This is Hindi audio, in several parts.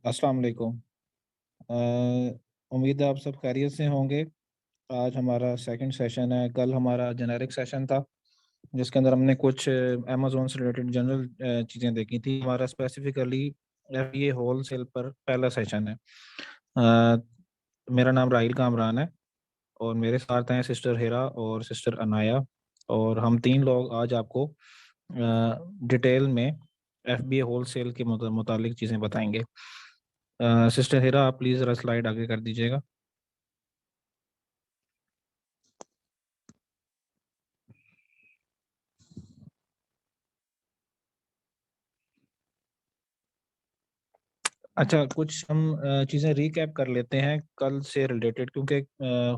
अस्सलाम वालेकुम। उम्मीद है आप सब खैरियत से होंगे। आज हमारा सेकंड सेशन है। कल हमारा जेनेरिक सेशन था जिसके अंदर हमने कुछ अमेज़ोन से रिलेटेड जनरल चीज़ें देखी थी। हमारा स्पेसिफिकली ये होल सेल पर पहला सेशन है। अ, मेरा नाम राहिल कामरान है और मेरे साथ हैं सिस्टर हिरा और सिस्टर अनाया, और हम तीन लोग आज आपको डिटेल में एफबीए होल सेल के मुतालिक चीज़ें बताएंगे। सिस्टर हिरा, आप प्लीज़ ज़रा स्लाइड आगे कर दीजिएगा। अच्छा, कुछ हम चीज़ें रिकैप कर लेते हैं कल से रिलेटेड, क्योंकि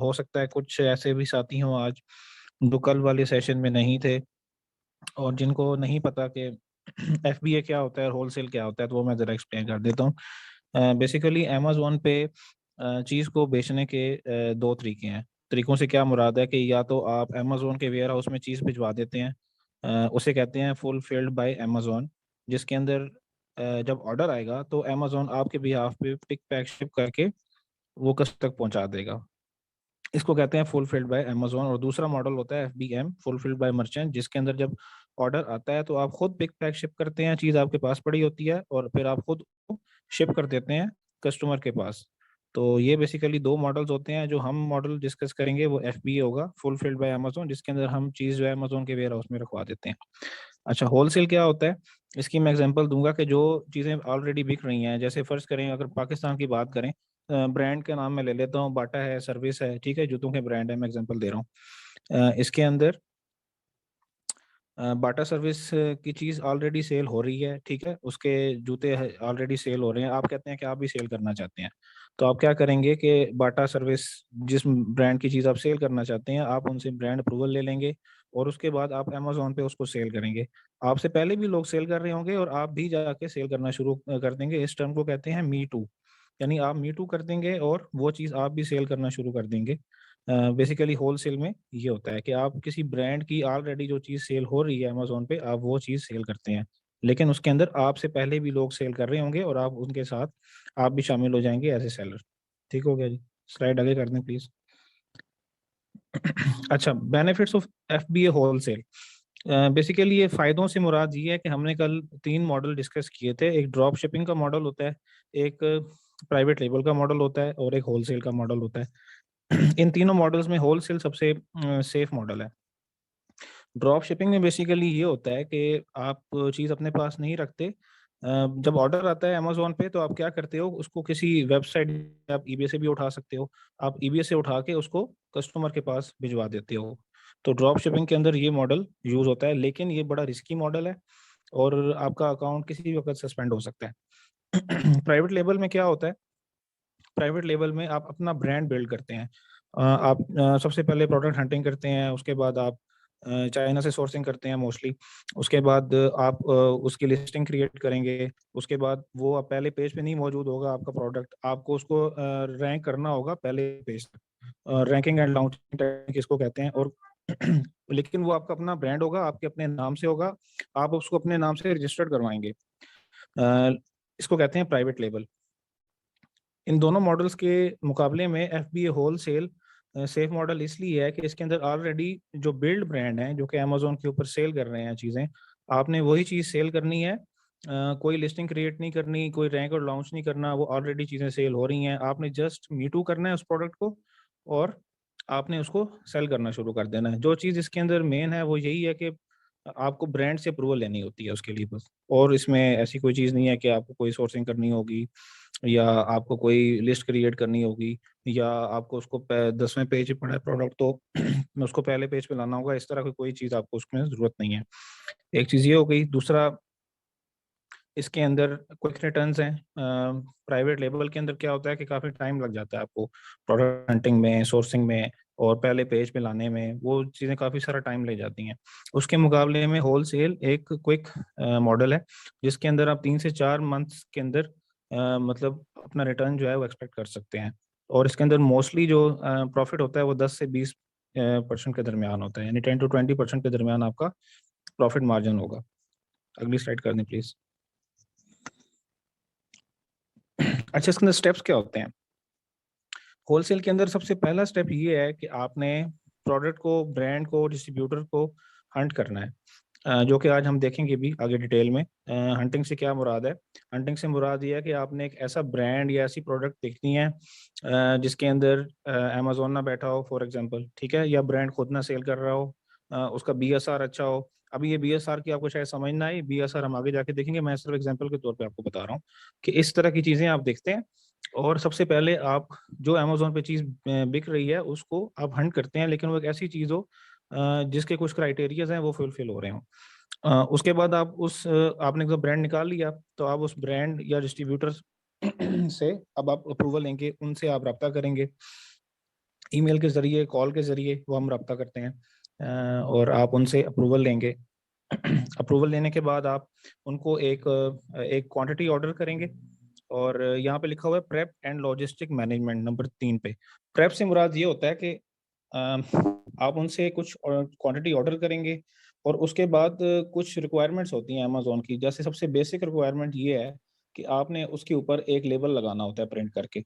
हो सकता है कुछ ऐसे भी साथी हों आज जो कल वाले सेशन में नहीं थे और जिनको नहीं पता कि एफबीए क्या होता है और होलसेल क्या होता है, तो वो मैं ज़रा एक्सप्लेन कर देता हूँ। बेसिकली अमेज़ोन पे चीज़ को बेचने के दो तरीके हैं। तरीकों से क्या मुराद है कि या तो आप अमेज़ोन के वेयर हाउस में चीज़ भिजवा देते हैं, उसे कहते हैं फुलफिल्ड बाय अमेज़ोन, जिसके अंदर जब ऑर्डर आएगा तो अमेज़ोन आपके बिहाफ पे पिक पैक शिप करके वो कस्टमर तक पहुंचा देगा। इसको कहते हैं फुलफिल्ड बाय अमेज़न। और दूसरा मॉडल होता है एफबीएम, फुलफिल्ड बाय मर्चेंट, जिसके अंदर जब ऑर्डर आता है तो आप खुद पिक पैक शिप करते हैं, चीज़ आपके पास पड़ी होती है और फिर आप खुद शिप कर देते हैं कस्टमर के पास। तो ये बेसिकली दो मॉडल्स होते हैं। जो हम मॉडल डिस्कस करेंगे वो एफबीए होगा, फुलफिल्ड बाय अमेज़न, जिसके अंदर हम चीज़ जो है अमेज़न के वेयर हाउस में रखवा देते हैं। अच्छा, होलसेल क्या होता है? इसकी मैं एग्जांपल दूंगा कि जो चीज़ें ऑलरेडी बिक रही हैं, जैसे फ़र्ज़ करें अगर पाकिस्तान की बात करें, ब्रांड के नाम मैं ले लेता हूँ, बाटा है, सर्विस है, ठीक है, जूतों के ब्रांड है, मैं एग्जांपल दे रहा हूँ। इसके अंदर बाटा सर्विस की चीज़ ऑलरेडी सेल हो रही है, ठीक है, उसके जूते ऑलरेडी सेल हो रहे हैं। आप कहते हैं कि आप भी सेल करना चाहते हैं, तो आप क्या करेंगे कि बाटा सर्विस, जिस ब्रांड की चीज़ आप सेल करना चाहते हैं, आप उनसे ब्रांड अप्रूवल ले लेंगे और उसके बाद आप अमेज़न पे उसको सेल करेंगे। आपसे पहले भी लोग सेल कर रहे होंगे और आप भी जाके सेल करना शुरू कर देंगे। इस टर्म को कहते हैं मी टू, यानी आप मी टू कर देंगे और वो चीज़ आप भी सेल करना शुरू कर देंगे। बेसिकली होलसेल में ये होता है कि आप किसी ब्रांड की ऑलरेडी जो चीज़ सेल हो रही है अमेज़न पे, आप वो चीज़ सेल करते हैं। लेकिन उसके अंदर आपसे पहले भी लोग सेल कर रहे होंगे और आप उनके साथ आप भी शामिल हो जाएँगे एज़ ए सेलर। ठीक हो गया जी? स्लाइड आगे कर दें प्लीज़। अच्छा, benefits of FBA wholesale. Basically ये फ़ायदों से मुराद ये है कि हमने कल 3 मॉडल डिस्कस किए थे। एक ड्रॉप शिपिंग का मॉडल होता है, एक प्राइवेट लेबल का मॉडल होता है और एक होलसेल का मॉडल होता है। इन तीनों मॉडल्स में होलसेल सबसे सेफ मॉडल है। ड्रॉप शिपिंग में बेसिकली ये होता है कि आप चीज़ अपने पास नहीं रखते। जब ऑर्डर आता है अमेज़न पे तो आप क्या करते हो, उसको किसी वेबसाइट, आप ईबे से भी उठा सकते हो। आप ईबे से उठा के उसको कस्टमर के पास भिजवा देते हो। तो ड्रॉप शिपिंग के अंदर ये मॉडल यूज़ होता है, लेकिन ये बड़ा रिस्की मॉडल है और आपका अकाउंट किसी भी वक़्त सस्पेंड हो सकता है। प्राइवेट लेबल में क्या होता है? प्राइवेट लेवल में आप अपना ब्रांड बिल्ड करते हैं। आप सबसे पहले प्रोडक्ट हंटिंग करते हैं, उसके बाद आप चाइना से सोर्सिंग करते हैं मोस्टली। उसके बाद आप उसकी लिस्टिंग क्रिएट करेंगे। उसके बाद वो अब पहले पेज पे नहीं मौजूद होगा आपका प्रोडक्ट, आपको उसको रैंक करना होगा पहले पेज तक। रैंकिंग एंड लॉन्चिंग टेक्निक इसको कहते हैं। और लेकिन वो आपका अपना ब्रांड होगा, आपके अपने नाम से होगा, आप उसको अपने नाम से रजिस्टर्ड करवाएँगे। इसको कहते हैं प्राइवेट लेबल। इन दोनों मॉडल्स के मुकाबले में एफबीए होलसेल सेफ मॉडल इसलिए है कि इसके अंदर ऑलरेडी जो बिल्ड ब्रांड हैं जो कि अमेज़न के ऊपर सेल कर रहे हैं चीज़ें, आपने वही चीज़ सेल करनी है। कोई लिस्टिंग क्रिएट नहीं करनी, कोई रैंक और लॉन्च नहीं करना, वो ऑलरेडी चीज़ें सेल हो रही हैं। आपने जस्ट मी टू करना है उस प्रोडक्ट को और आपने उसको सेल करना शुरू कर देना है। जो चीज़ इसके अंदर मेन है वो यही है कि आपको ब्रांड से अप्रूवल लेनी होती है उसके लिए बस। और इसमें ऐसी कोई चीज़ नहीं है कि आपको कोई सोर्सिंग करनी होगी या आपको कोई लिस्ट क्रिएट करनी होगी या आपको उसको 10वें पेज पे पड़ा है प्रोडक्ट तो उसको पहले पेज पे लाना होगा। इस तरह की कोई चीज़ आपको उसमें ज़रूरत नहीं है। एक चीज़ ये हो गई। दूसरा, इसके अंदर क्विक रिटर्न्स हैं। प्राइवेट लेबल के अंदर क्या होता है कि काफ़ी टाइम लग जाता है आपको प्रोडक्ट हंटिंग में, सोर्सिंग में और पहले पेज पे लाने में, वो चीज़ें काफ़ी सारा टाइम ले जाती हैं। उसके मुकाबले में होलसेल एक क्विक मॉडल है जिसके अंदर आप 3 से 4 मंथ्स के अंदर मतलब अपना रिटर्न जो है वो एक्सपेक्ट कर सकते हैं। और इसके अंदर मोस्टली जो प्रॉफिट होता है वो 10 से 20 परसेंट के दरमियान होता है, यानी 10 to 20% के दरमियान आपका प्रॉफिट मार्जिन होगा। अगली स्लाइड कर दें प्लीज। अच्छा, इसके अंदर स्टेप्स क्या होते हैं? होलसेल के अंदर सबसे पहला स्टेप ये है कि आपने प्रोडक्ट को, ब्रांड को, डिस्ट्रीब्यूटर को हंट करना है, जो कि आज हम देखेंगे भी आगे डिटेल में। हंटिंग से क्या मुराद है? हंटिंग से मुराद ये है कि आपने एक ऐसा ब्रांड या ऐसी प्रोडक्ट देखनी है जिसके अंदर अमेजोन ना बैठा हो फॉर एग्जांपल, ठीक है, या ब्रांड खुद ना सेल कर रहा हो, उसका बीएसआर अच्छा हो। अभी ये बीएसआर की आपको शायद समझ ना आए, बीएसआर हम आगे जाके देखेंगे, मैं सिर्फ एग्जांपल के तौर पे आपको बता रहा हूँ कि इस तरह की चीज़ें आप देखते हैं। और सबसे पहले आप जो अमेजोन पे चीज़ बिक रही है उसको आप हंट करते हैं, लेकिन वो एक ऐसी चीज़ हो जिसके कुछ क्राइटेरियाज हैं वो फुलफिल हो रहे हों। उसके बाद आप आपने जब ब्रांड निकाल लिया तो आप उस ब्रांड या डिस्ट्रीब्यूटर से अब आप अप्रूवल लेंगे, उनसे आप रब्ता करेंगे, ईमेल के जरिए, कॉल के जरिए वो हम रब्ता करते हैं, और आप उनसे अप्रूवल लेंगे। अप्रूवल लेने के बाद आप उनको एक क्वांटिटी ऑर्डर करेंगे, और यहाँ पे लिखा हुआ है prep and logistic management number 3 पे। प्रेप से मुराद ये होता है कि आप उनसे कुछ क्वांटिटी ऑर्डर करेंगे, और उसके बाद कुछ रिक्वायरमेंट्स होती हैं अमेजोन की। जैसे सबसे बेसिक रिक्वायरमेंट ये है कि आपने उसके ऊपर एक लेबल लगाना होता है प्रिंट करके,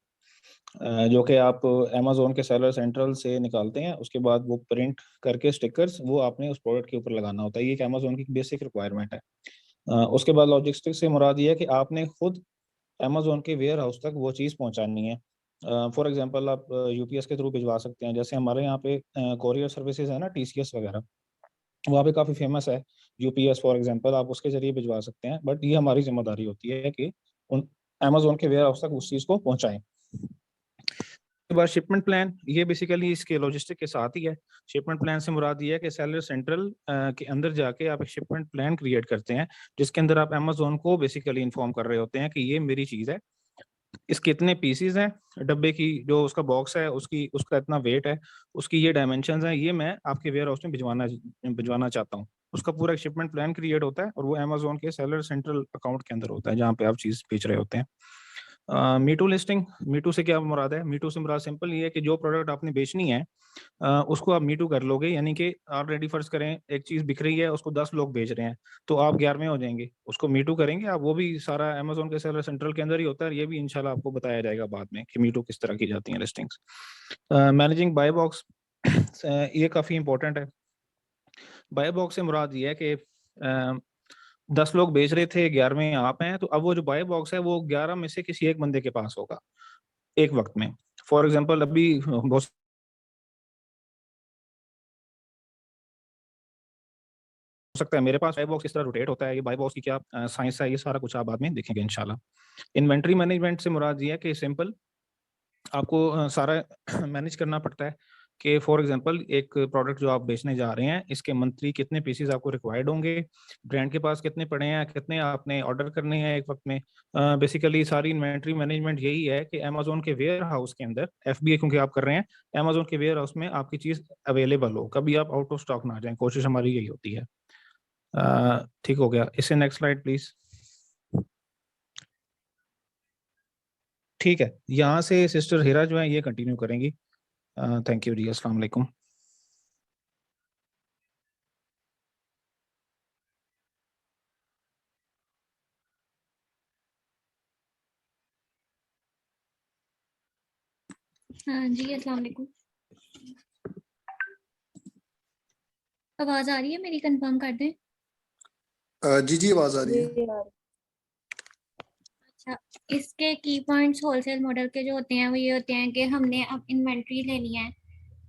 जो कि आप अमेजोन के सेलर सेंट्रल से निकालते हैं। उसके बाद वो प्रिंट करके स्टिकर्स वो आपने उस प्रोडक्ट के ऊपर लगाना होता है। ये एक अमेजोन की बेसिक रिक्वायरमेंट है। उसके बाद लॉजिस्टिक्स से मुराद ये है कि आपने खुद अमेजोन के वेयर हाउस तक वो चीज़ पहुंचानी है। फॉर एग्जांपल आप यूपीएस के थ्रू भिजवा सकते हैं, जैसे हमारे यहाँ पे कोरियर सर्विसेज है ना, टीसीएस वगैरह, वहाँ पे काफ़ी फेमस है यूपीएस फॉर एग्जांपल, आप उसके जरिए भिजवा सकते हैं। बट ये हमारी जिम्मेदारी होती है कि उन अमेजोन के वेयर हाउस तक उस चीज़ को पहुंचाएं। के बाद शिपमेंट प्लान, ये बेसिकली इसके लॉजिस्टिक के साथ ही है। शिपमेंट प्लान से मुराद ये है कि सेलर सेंट्रल के अंदर जाके आप एक शिपमेंट प्लान क्रिएट करते हैं, जिसके अंदर आप अमेजोन को बेसिकली इन्फॉर्म कर रहे होते हैं कि ये मेरी चीज़ है, इसके इतने पीसीज हैं, डब्बे की जो उसका बॉक्स है उसकी उसका इतना वेट है, उसकी ये डायमेंशंस हैं, ये मैं आपके वेयर हाउस में भिजवाना चाहता हूँ। उसका पूरा शिपमेंट प्लान क्रिएट होता है, और वो अमेजोन के सेलर सेंट्रल अकाउंट के अंदर होता है जहाँ पे आप चीज़ बेच रहे होते हैं। मीटू लिस्टिंग, मीटू से क्या मुराद है? मीटू से मुराद सिंपल ये है कि जो प्रोडक्ट आपने बेचनी है उसको आप मीटू कर लोगे, यानी कि ऑलरेडी फर्ज करें एक चीज़ बिक रही है, उसको 10 लोग बेच रहे हैं, तो आप 11वें हो जाएंगे, उसको मीटू करेंगे आप। वो भी सारा अमेजोन के सेलर सेंट्रल के अंदर ही होता है, ये भी इंशाल्लाह आपको बताया जाएगा बाद में कि मीटू किस तरह की जाती हैं लिस्टिंग्स। मैनेजिंग बाय बॉक्स, ये काफ़ी इंपॉर्टेंट है। बाय बॉक्स से मुराद ये है कि 10 लोग बेच रहे थे, 11वें आप हैं, तो अब वो जो बाय बॉक्स है वो 11 में से किसी एक बंदे के पास होगा एक वक्त में। फॉर एग्जाम्पल अभी बहुत हो सकता है मेरे पास बाय बॉक्स किस तरह रोटेट होता है, ये बाय बॉक्स की क्या साइंस है, ये सारा कुछ आप बाद में देखेंगे इंशाल्लाह। इन्वेंट्री मैनेजमेंट से मुराद ये है कि सिंपल आपको सारा मैनेज करना पड़ता है कि फॉर एग्जांपल एक प्रोडक्ट जो आप बेचने जा रहे हैं, इसके मंथली कितने पीसेस आपको रिक्वायर्ड होंगे, ब्रांड के पास कितने पड़े हैं, कितने आपने ऑर्डर करने हैं एक वक्त में। बेसिकली सारी इन्वेंट्री मैनेजमेंट यही है कि अमेजोन के वेयर हाउस के अंदर, एफबीए क्योंकि आप कर रहे हैं, अमेजोन के वेयर हाउस में आपकी चीज़ अवेलेबल हो, कभी आप आउट ऑफ स्टॉक ना आ जाए, कोशिश हमारी यही होती है। ठीक हो गया, इससे नेक्स्ट स्लाइड प्लीज। ठीक है, यहाँ से सिस्टर हिरा जो है ये कंटिन्यू करेंगी। थैंक यू जी, अस्सलाम वालेकुम। हाँ जी, अस्सलाम वालेकुम। आवाज आ रही है मेरी? कंफर्म कर दें। जी जी आवाज आ रही है। अच्छा, इसके की पॉइंट्स होलसेल मॉडल के जो होते हैं वो ये होते हैं कि हमने अब इन्वेंट्री लेनी है,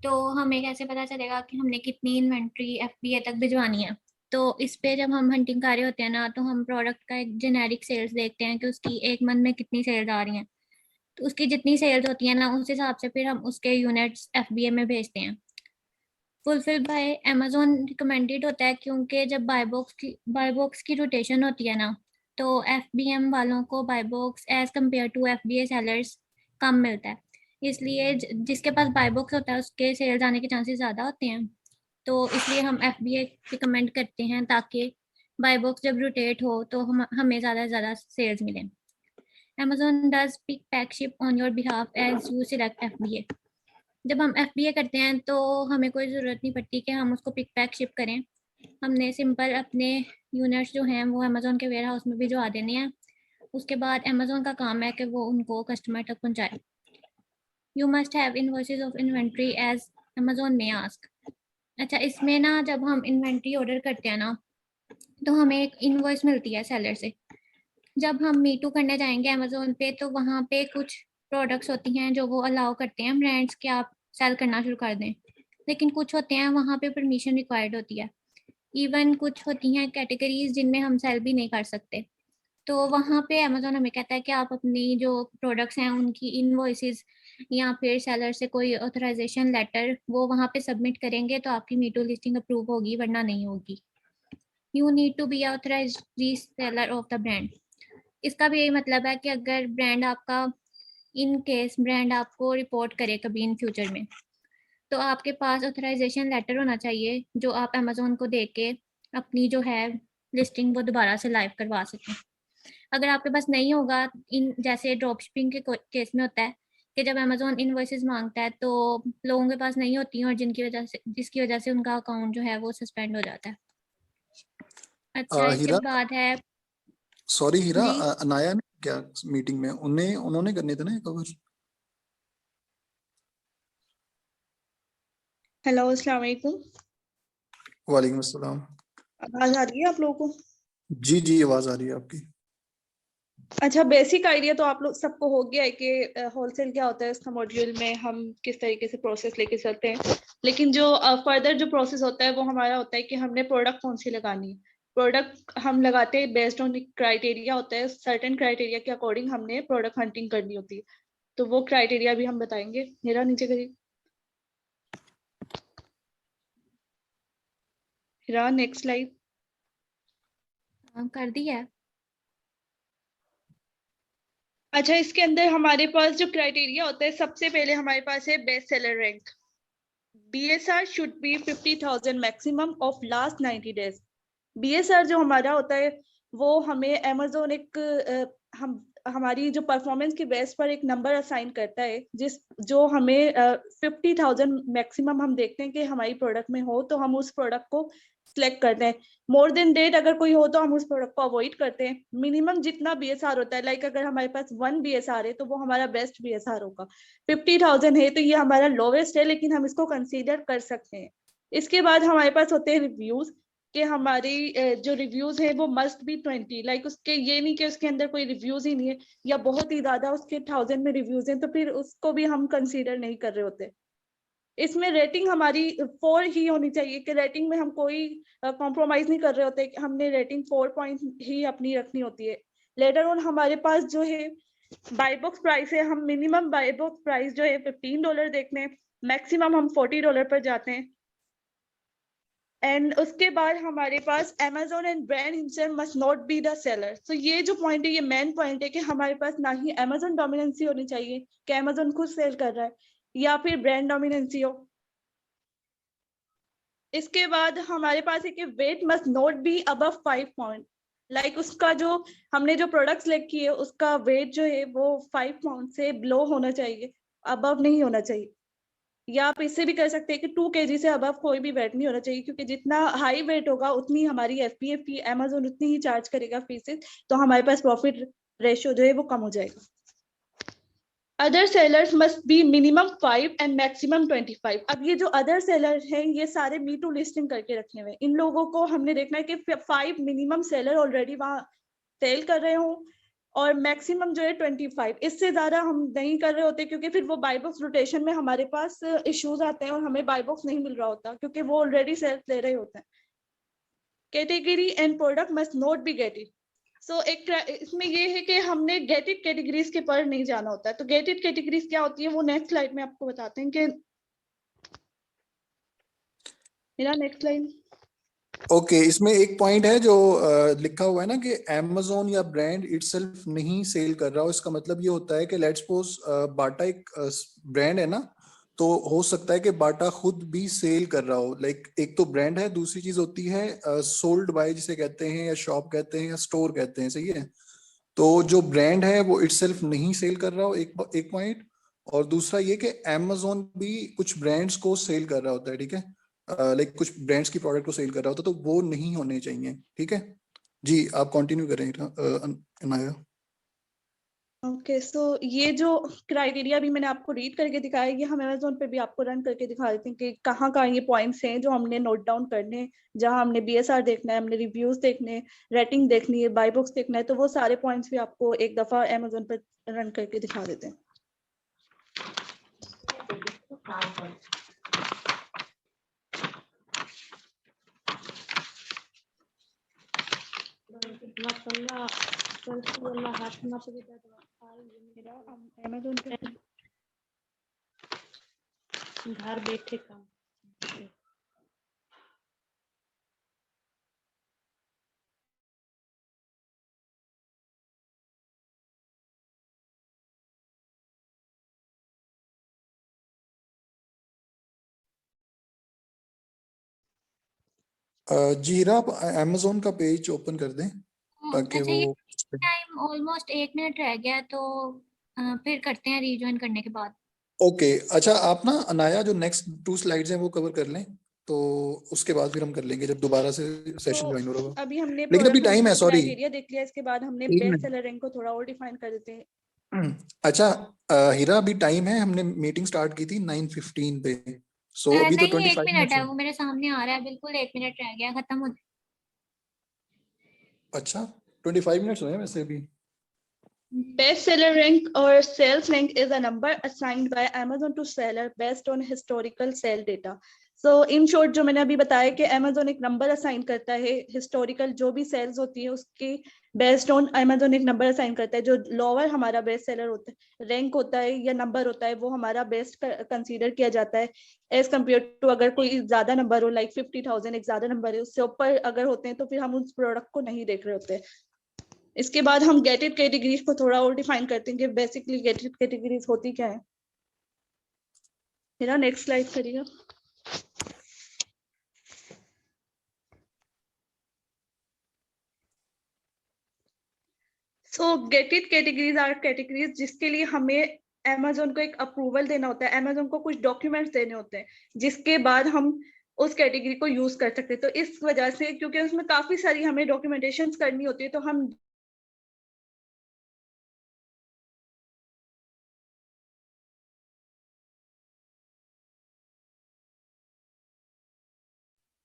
तो हमें कैसे पता चलेगा कि हमने कितनी इन्वेंट्री एफबीए तक भिजवानी है। तो इस पे जब हम हंटिंग कर रहे होते हैं ना, तो हम प्रोडक्ट का एक जेनेरिक सेल्स देखते हैं कि उसकी एक मंथ में कितनी सेल्स आ रही हैं। तो उसकी जितनी सेल्स होती है ना, उस हिसाब से फिर हम उसके यूनिट्स एफबीए में भेजते हैं। फुलफिल बाय अमेजोन रिकमेंडेड होता है, क्योंकि जब बाय बॉक्स की रोटेशन होती है ना, तो एफबीएम वालों को buy box as compare to FBA sellers कम मिलता है। इसलिए जिसके पास बाय बॉक्स होता है उसके सेल्स आने के चांसेस ज़्यादा होते हैं। तो इसलिए हम एफबीए रिकमेंड करते हैं, ताकि बाय बॉक्स जब रोटेट हो तो हमें ज़्यादा से ज़्यादा सेल्स मिले। Amazon does pick pack ship on your behalf as you select FBA. जब हम FBA करते हैं तो हमें कोई ज़रूरत नहीं पड़ती कि हम उसको पिक पैक शिप करें। हमने सिंपल अपने यूनिट्स जो हैं वो अमेजोन के वेयर हाउस में भिजवा देने हैं। उसके बाद अमेजोन का काम है कि वो उनको कस्टमर तक पहुंचाए। You must have invoices of inventory as Amazon में आस्क। अच्छा, इसमें ना जब हम इन्वेंट्री ऑर्डर करते हैं ना तो हमें एक इनवॉइस मिलती है सेलर से। जब हम मीटू करने जाएंगे अमेजोन पे तो वहाँ पे कुछ प्रोडक्ट्स होती हैं जो वो अलाउ करते हैं ब्रांड्स के आप सेल करना शुरू कर दें, लेकिन कुछ होते हैं वहाँ पे परमिशन रिक्वायर्ड होती है। इवन कुछ होती हैं कैटेगरीज जिनमें हम सेल भी नहीं कर सकते। तो वहाँ पे अमेजोन हमें कहता है कि आप अपनी जो प्रोडक्ट्स हैं उनकी इनवॉइसेस या फिर सेलर से कोई ऑथराइजेशन लेटर वो वहाँ पे सबमिट करेंगे तो आपकी मीटू लिस्टिंग अप्रूव होगी, वरना नहीं होगी। You need to be authorised reseller of the brand. इसका भी यही मतलब है कि अगर ब्रांड आपका, इन केस ब्रांड आपको रिपोर्ट करे कभी इन फ्यूचर में, तो आपके पास ऑथराइजेशन लेटर होना चाहिए जो आप अमेजोन को दे के अपनी जो है लिस्टिंग वो दोबारा से लाइव करवा सकें। अगर आपके पास नहीं होगा, इन जैसे ड्रॉप शिपिंग के केस में होता है कि जब अमेजोन इनवॉइसेस मांगता है तो लोगों के पास नहीं होती हैं और जिसकी वजह से उनका अकाउंट जो है वो सस्पेंड हो जाता है। अच्छा, इसके हीरा, बाद है सॉरी हीरा, जी अनाया ने क्या मीटिंग में उन्होंने करने थे ना कवर? हेलो, अस्सलाम वालेकुम। वालेकुम अस्सलाम। आवाज आ रही है आप लोगों को? जी जी, आवाज आ रही है आपकी। अच्छा, बेसिक आइडिया तो आप लोग सबको हो गया है कि होलसेल क्या होता है, उसका मॉड्यूल में हम किस तरीके से प्रोसेस लेके चलते हैं। लेकिन जो फर्दर जो प्रोसेस होता है वो हमारा होता है कि हमने प्रोडक्ट कौन सी लगानी है। प्रोडक्ट हम लगाते हैं बेस्ड ऑन क्राइटेरिया होता है, सर्टेन क्राइटेरिया के अकॉर्डिंग हमने प्रोडक्ट हंटिंग करनी होती है। तो वो क्राइटेरिया भी हम बताएंगे। मेरा नीचे करिए। Next slide. कर दी है। अच्छा, इसके अंदर हमारे पास जो क्राइटेरिया होता है, सबसे पहले हमारे पास है best seller rank. BSR should be 50,000 maximum of last 90 days। BSR जो हमारा होता है वो हमें अमेजोन हमारी जो परफॉर्मेंस की बेस पर एक नंबर असाइन करता है, जो हमें 50,000 मैक्सिमम हम देखते हैं कि हमारी प्रोडक्ट में हो तो हम उस प्रोडक्ट को सिलेक्ट करते हैं। मोर देन डेट अगर कोई हो तो हम उस प्रोडक्ट को अवॉइड करते हैं। मिनिमम जितना BSR होता है, लाइक अगर हमारे पास 1 BSR है तो वो हमारा बेस्ट BSR होगा। 50,000 है तो ये हमारा लोवेस्ट है, लेकिन हम इसको कंसीडर कर सकते हैं। इसके बाद हमारे पास होते हैं रिव्यूज, कि हमारी जो रिव्यूज है वो मस्ट बी 20। लाइक उसके ये नहीं कि उसके अंदर कोई रिव्यूज ही नहीं है या बहुत ही ज्यादा उसके 1000 में रिव्यूज हैं तो फिर उसको भी हम कंसीडर नहीं कर रहे होते। इसमें रेटिंग हमारी 4 ही होनी चाहिए, कि रेटिंग में हम कोई कॉम्प्रोमाइज नहीं कर रहे होते, कि हमने रेटिंग 4 पॉइंट ही अपनी रखनी होती है। लेटर ऑन हमारे पास जो है बाय बॉक्स प्राइस है, हम मिनिमम बाय बॉक्स प्राइस जो है $15 देखते हैं, मैक्सिमम हम $40 पर जाते हैं। एंड उसके बाद हमारे पास Amazon and brand himself must not be the seller. तो ये जो पॉइंट है ये मेन पॉइंट है कि हमारे पास ना ही Amazon डोमिनेंसी होनी चाहिए कि Amazon खुद सेल कर रहा है, या फिर ब्रांड डोमिनेंसी हो। इसके बाद हमारे पास है कि weight must not be above 5 pound. Like उसका जो हमने जो प्रोडक्ट सिलेक्ट किए उसका वेट जो है वो 5 पाउंड से बिलो होना चाहिए, अबव नहीं होना चाहिए। या आप इससे भी कर सकते हैं कि 2 kg से अबव कोई भी वेट नहीं होना चाहिए, क्योंकि जितना हाई वेट होगा उतनी हमारी FBA फी Amazon उतनी ही चार्ज करेगा फीसेस, तो हमारे पास प्रॉफिट रेशियो जो है वो कम हो जाएगा। Other sellers must be minimum 5 and maximum 25। अब ये जो अदर सेलर हैं ये सारे मी टू लिस्टिंग करके रखे हुए, इन लोगों को हमने देखना है कि 5 मिनिमम सेलर ऑलरेडी वहां सेल कर रहे हो और मैक्सिमम जो है 25। इससे ज्यादा हम नहीं कर रहे होते, क्योंकि फिर वो बाय बॉक्स रोटेशन में हमारे पास इश्यूज आते हैं और हमें बाय बॉक्स नहीं मिल रहा होता, क्योंकि वो ऑलरेडी सेल ले रहे होते हैं। Category and product must not be gated. So एक इसमें ये है कि हमने गेटेड कैटेगरीज के पर नहीं जाना होता है। तो गेटेड कैटेगरीज क्या होती है वो नेक्स्ट स्लाइड में आपको बताते हैं। कि मेरा नेक्स्ट स्लाइड। ओके, इसमें एक पॉइंट है जो लिखा हुआ है ना कि Amazon या ब्रांड इटसेल्फ नहीं सेल कर रहा हो। इसका मतलब ये होता है कि लेट्स सपोज बाटा एक ब्रांड है ना, तो हो सकता है कि बाटा खुद भी सेल कर रहा हो। लाइक एक तो ब्रांड है, दूसरी चीज होती है सोल्ड बाय जिसे कहते हैं, या शॉप कहते हैं, या स्टोर कहते हैं। सही है। तो जो ब्रांड है वो इटसेल्फ नहीं सेल कर रहा हो, एक पॉइंट। और दूसरा ये कि Amazon भी कुछ ब्रांड्स को सेल कर रहा होता है, ठीक है, लाइक कुछ ब्रांड्स की प्रोडक्ट को सेल कर रहा होता है, तो वो नहीं होने चाहिए, ठीक है जी। आप कंटिन्यू करें अनाया। ओके, सो ये जो क्राइटेरिया भी मैंने आपको रीड करके दिखाया, ये हम अमेजोन पे भी आपको रन करके दिखा देते हैं कि कहाँ कहाँ ये पॉइंट्स हैं जो हमने नोट डाउन करने हैं, जहाँ हमने BSR देखना है, हमने रिव्यूज देखने हैं, रेटिंग देखनी है, बाय बुक्स देखना है, तो वो सारे पॉइंट्स भी आपको एक दफा अमेजोन पर रन करके दिखा देते हैं। अमेजोन पे घर बैठे काम। जीरा, आप Amazon का पेज ओपन कर दें ताकि अच्छा, वो ये टाइम ऑलमोस्ट 1 मिनट रह गया, तो फिर करते हैं रीजॉइन करने के बाद। ओके। अच्छा, आप ना अनाया जो नेक्स्ट 2 स्लाइड्स हैं वो कवर कर लें, तो उसके बाद फिर हम कर लेंगे जब दोबारा से सेशन ज्वाइन हो रहा होगा। अभी हमने लेकिन अभी टाइम है, सॉरी, क्राइटेरिया देख लिया, इसके बाद हमने 3 बेस्ट मिनट। सेलर रैंक को थोड़ा और डिफाइन कर देते हैं। अच्छा हीरा, अभी टाइम है, हमने मीटिंग स्टार्ट की थी 9:15 पे, सो अभी तो नहीं, 1 25 मिनट मिनट्स है, हैं। वो मेरे सामने आ रहा है, बिल्कुल 1 मिनट रह गया, खत्म हो। अच्छा, 25 मिनट्स हुए हैं वैसे अभी। Best seller rank or sales rank is a number assigned by Amazon to seller based on historical sale data. So in short, जो मैंने अभी बताया कि Amazon एक नंबर असाइन करता है, हिस्टोरिकल जो भी सेल्स होती है उसकी बेस्ड ऑन Amazon एक नंबर असाइन करता है। जो लोअर हमारा बेस्ट सेलर होता है, रैंक होता है या नंबर होता है, वो हमारा बेस्ट कंसीडर किया जाता है एज कम्पेयर टू अगर कोई ज्यादा नंबर हो, लाइक 50,000 एक ज्यादा नंबर है, उससे ऊपर अगर होते हैं तो फिर हम उस प्रोडक्ट को नहीं देख रहे होते। इसके बाद हम गेटेड कैटेगरीज को थोड़ा और डिफाइन करते हैं कि बेसिकली गेटेड कैटेगरीज होती क्या है। मेरा नेक्स्ट स्लाइड करिएगा। सो गेटेड कैटेगरीज आर कैटेगरीज जिसके लिए हमें Amazon को एक अप्रूवल देना होता है, Amazon को कुछ डॉक्यूमेंट्स देने होते हैं, जिसके बाद हम उस कैटेगरी को यूज कर सकते हैं। तो इस वजह से, क्योंकि उसमें काफी सारी हमें डॉक्यूमेंटेशन करनी होती है, तो हम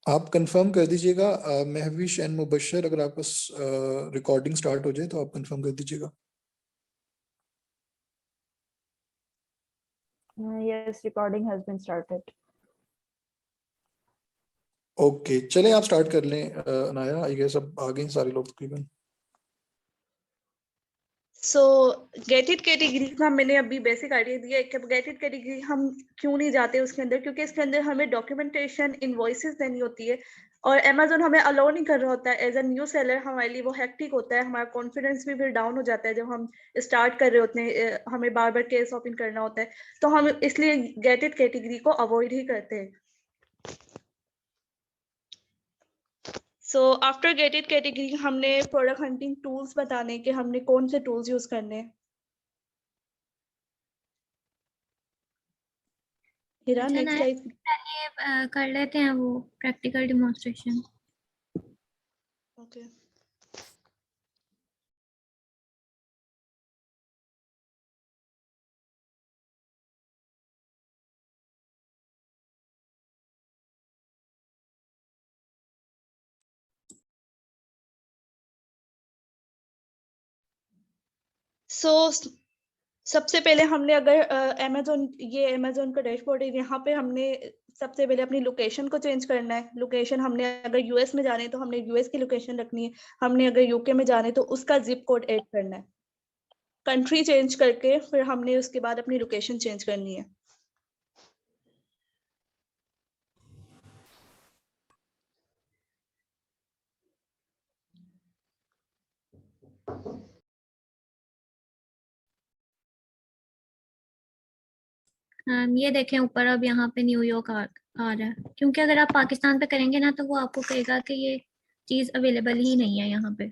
आप कंफर्म कर दीजिएगा महविश एंड मुबशर, अगर आपका रिकॉर्डिंग स्टार्ट हो जाए तो आप कंफर्म कर दीजिएगा। Yes, recording has been started. Okay, चलें आप स्टार्ट कर लें अनाया, आई गेस अब आ गए सारे लोग तकरीबन। सो गेटेड कैटेगरी का मैंने अभी बेसिक आइडिया दिया है कि गेटेड कैटेगरी हम क्यों नहीं जाते उसके अंदर, क्योंकि इसके अंदर हमें डॉक्यूमेंटेशन, इनवॉइसेस देनी होती है, और Amazon हमें अलाउ नहीं कर रहा होता है। एज अ न्यू सेलर हमारे लिए वो हेक्टिक होता है, हमारा कॉन्फिडेंस भी फिर डाउन हो जाता है जब हम स्टार्ट कर रहे होते हैं, हमें बार बार केस ओपन करना होता है, तो हम इसलिए गेटेड कैटेगरी को अवॉइड ही करते हैं। सो आफ्टर गेटेड कैटेगरी हमने प्रोडक्ट हंटिंग टूल्स बताने कि हमने कौन से टूल्स यूज करने हैं। हीरा, अच्छा, नेक्स्ट स्लाइड। पहले कर लेते हैं वो प्रैक्टिकल डेमोन्स्ट्रेशन। ओके, सो सबसे पहले हमने अगर Amazon, ये Amazon का डैशबोर्ड है, यहाँ पे हमने सबसे पहले अपनी लोकेशन को चेंज करना है। लोकेशन हमने अगर यूएस में जाने तो हमने यूएस की लोकेशन रखनी है, हमने अगर यूके में जाने तो उसका जिप कोड ऐड करना है। कंट्री चेंज करके फिर हमने उसके बाद अपनी लोकेशन चेंज करनी है। ये देखें ऊपर, अब यहाँ पे न्यूयॉर्क आ रहा है, क्योंकि अगर आप पाकिस्तान पे करेंगे ना तो वो आपको कहेगा कि ये चीज अवेलेबल ही नहीं है, यहाँ पे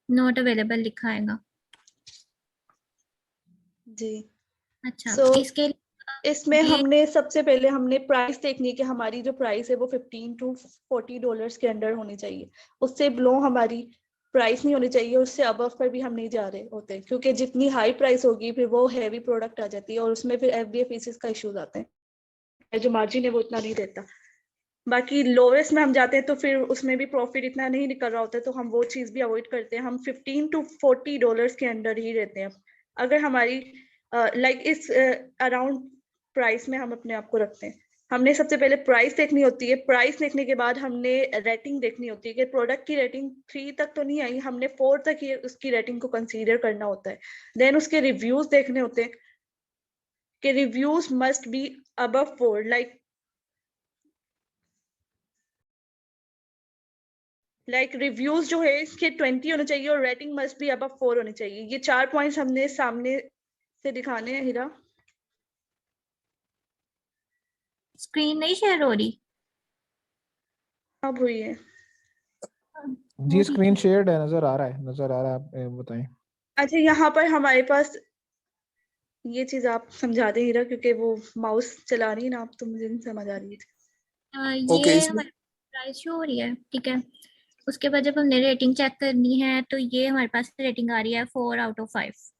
नॉट अवेलेबल लिखा आएगा। जी, अच्छा So, इसके इसमें ये हमने सबसे पहले हमने प्राइस देखनी है कि हमारी जो प्राइस है वो $15 to $40 के अंडर होनी चाहिए। उससे बिलो हमारी प्राइस नहीं होनी चाहिए, उससे अबव पर भी हम नहीं जा रहे होते, क्योंकि जितनी हाई प्राइस होगी फिर वो हैवी प्रोडक्ट आ जाती है और उसमें फिर FBA फीसेस का इश्यूज आते हैं, जो मार्जिन है वो इतना नहीं देता। बाकी लोवेस्ट में हम जाते हैं तो फिर उसमें भी प्रॉफिट इतना नहीं निकल रहा होता है, तो हम वो चीज भी अवॉइड करते हैं। हम $15 to $40 के अंडर ही रहते हैं अगर हमारी लाइक इस अराउंड प्राइस में हम अपने आप को रखते हैं। हमने सबसे पहले प्राइस देखनी होती है, प्राइस देखने के बाद हमने रेटिंग देखनी होती है कि प्रोडक्ट की रेटिंग 3 तक तो नहीं आई, हमने 4 तक ही उसकी रेटिंग को कंसीडर करना होता है। देन उसके रिव्यूज देखने होते हैं कि reviews must be above 4, like reviews जो है इसके 20 होने चाहिए और रेटिंग मस्ट बी अबव 4 होनी चाहिए। ये 4 पॉइंट्स हमने सामने से दिखाने हैं। हीरा, स्क्रीन नहीं शेयर हो रही? अब हुई है। जी हो रही स्क्रीन है। शेयर्ड है, नजर आ रहा है, नजर आ रहा है, आप बताएं। अच्छा, यहाँ पर हमारे पास ये चीज आप समझा दें हीरा, क्योंकि वो माउस चला रही है ना आप, तो मुझे नहीं समझ आ रही थी। ओके, ये इसमें हमारी प्राइस शो हो रही है, ठीक है। उसके बाद जब हमने रेटिंग चेक करनी है तो ये हमारे पास रेटिंग आ रही है 4/5।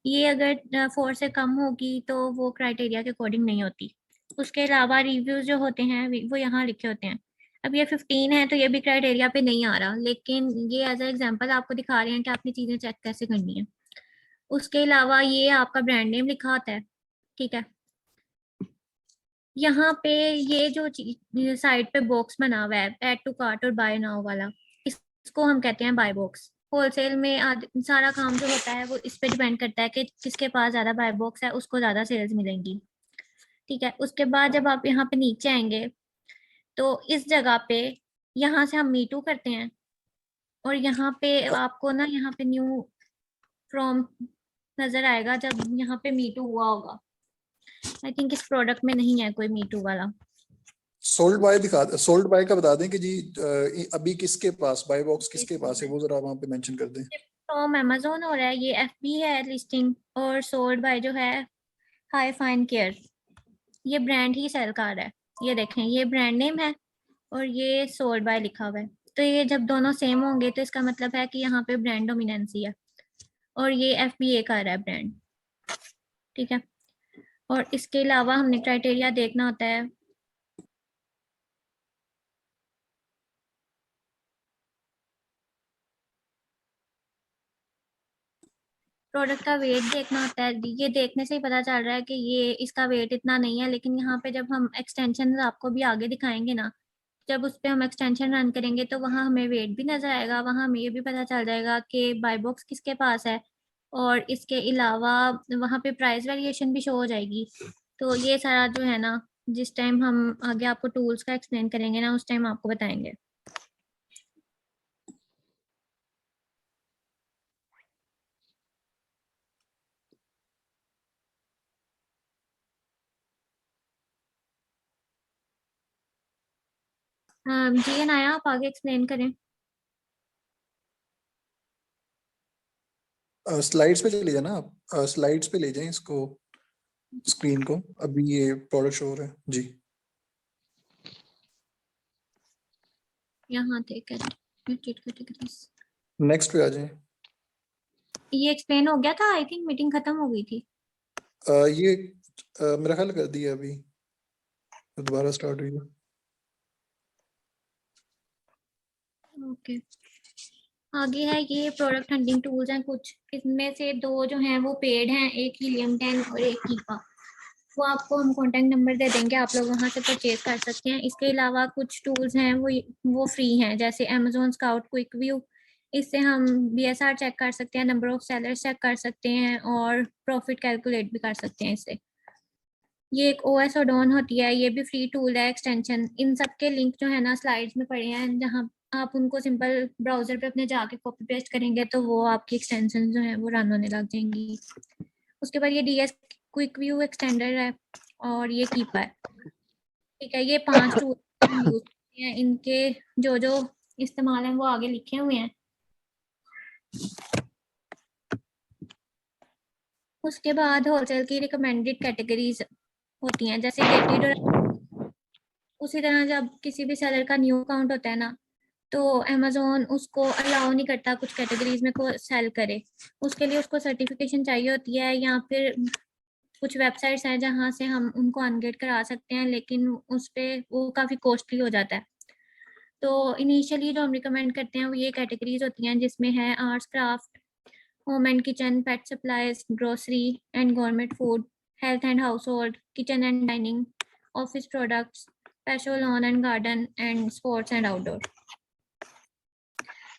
ये अगर 4 से कम होगी तो वो क्राइटेरिया के अकॉर्डिंग नहीं होती। उसके अलावा रिव्यूज जो होते हैं वो यहाँ लिखे होते हैं। अब ये 15 है तो ये भी क्राइटेरिया पे नहीं आ रहा, लेकिन ये एज अ एग्जांपल आपको दिखा रहे हैं कि आपने चीजें चेक कैसे करनी है। उसके अलावा ये आपका ब्रांड नेम लिखा होता है, ठीक है। यहाँ पे ये जो साइड पे बॉक्स बना हुआ है ऐड टू कार्ट और बाय नाउ वाला, इसको हम कहते हैं बाय बॉक्स। होलसेल में सारा काम जो होता है वो इस पे डिपेंड करता है कि किसके पास ज्यादा बाय बॉक्स है उसको ज्यादा सेल्स मिलेंगी, ठीक है। उसके बाद जब आप यहाँ पे नीचे आएंगे तो इस जगह पे यहाँ से हम मी टू करते हैं और यहाँ पे आपको ना यहाँ पे न्यू फ्रॉम नजर आएगा जब यहाँ पे मी टू हुआ होगा। आई थिंक इस प्रोडक्ट में नहीं है कोई मी टू वाला। सोल्ड बाय सोल्ड बाय का बता दें कि जी अभी किसके पास बाय बॉक्स किसके पास है, वो जरा वहां पे मेंशन कर दें। फ्रॉम अमेजोन हो रहा है, ये FB है लिस्टिंग, और सोल्ड बाय जो है हाई फाइन केयर, ये ब्रांड ही सेल कर रहा है। ये देखें, ये ब्रांड नेम है और ये सोल्ड बाय लिखा हुआ है। तो ये जब दोनों सेम होंगे तो इसका मतलब है कि यहाँ पे ब्रांड डोमिनेंसी है और ये FBA का रहा है ब्रांड, ठीक है। और इसके अलावा हमने क्राइटेरिया देखना होता है। प्रोडक्ट का वेट देखना होता है। ये देखने से ही पता चल रहा है कि ये इसका वेट इतना नहीं है, लेकिन यहाँ पे जब हम एक्सटेंशन आपको भी आगे दिखाएंगे ना, जब उस पर हम एक्सटेंशन रन करेंगे तो वहाँ हमें वेट भी नजर आएगा, वहाँ हमें ये भी पता चल जाएगा कि बाय बॉक्स किसके पास है, और इसके अलावा वहाँ पे प्राइस वेरिएशन भी शो हो जाएगी। तो ये सारा जो है ना, जिस टाइम हम आगे आपको टूल्स का एक्सप्लेन करेंगे ना उस टाइम आपको बताएंगे। जी अनाया, आप आगे एक्सप्लेन करें। स्लाइड्स पे चले जाए ना आप, स्लाइड्स पे ले जाएं इसको, स्क्रीन को। अभी ये प्रोडक्ट शो हो रहा है जी। यहाँ थे कैटेगरीज। नेक्स्ट पे आ जाएं। ये एक्सप्लेन हो गया था, आई थिंक मीटिंग खत्म हो गई थी। ये मेरा ख्याल कर दिया, अभी दोबारा स्टार्ट हुई है। ओके, आगे है ये प्रोडक्ट हंटिंग टूल्स हैं कुछ। इसमें से 2 जो हैं वो पेड हैं, एक हीलियम 10 और एक कीपा। वो आपको हम कॉन्टेक्ट नंबर दे देंगे, आप लोग वहां से परचेज कर सकते हैं। इसके अलावा कुछ टूल्स हैं वो फ्री हैं, जैसे Amazon स्काउट क्विक व्यू। इससे हम BSR चेक कर सकते हैं, नंबर ऑफ सेलर्स चेक कर सकते हैं और प्रॉफिट कैलकुलेट भी कर सकते हैं इससे। ये एक OS और डॉन होती है, ये भी फ्री टूल है एक्सटेंशन। इन सब के लिंक जो है ना स्लाइड्स में पड़े हैं, जहाँ आप उनको सिंपल ब्राउजर पे अपने जाके कॉपी पेस्ट करेंगे तो वो आपकी एक्सटेंशन जो है वो रन होने लग जाएंगी। उसके बाद ये DS क्विक व्यू एक्सटेंडर है और ये कीपा है, ठीक है। ये 5 टूल हम यूज करते हैं, इनके जो जो इस्तेमाल हैं वो आगे लिखे हुए हैं। उसके बाद होलसेल की रिकमेंडेड कैटेगरीज होती हैं, जैसे गेटेड और उसी तरह जब किसी भी सेलर का न्यू अकाउंट होता है ना, तो अमेजोन उसको अलाउ नहीं करता कुछ कैटेगरीज में को सेल करे। उसके लिए उसको सर्टिफिकेशन चाहिए होती है, या फिर कुछ वेबसाइट्स हैं जहाँ से हम उनको अनगेट करा सकते हैं, लेकिन उस पर वो काफ़ी कॉस्टली हो जाता है। तो इनिशियली जो हम रिकमेंड करते हैं वो ये कैटेगरीज होती हैं, जिसमें है arts craft, home and kitchen, pet supplies, grocery and government food, health and house hold, kitchen and dining, office products, special lawn and garden and sports and outdoor.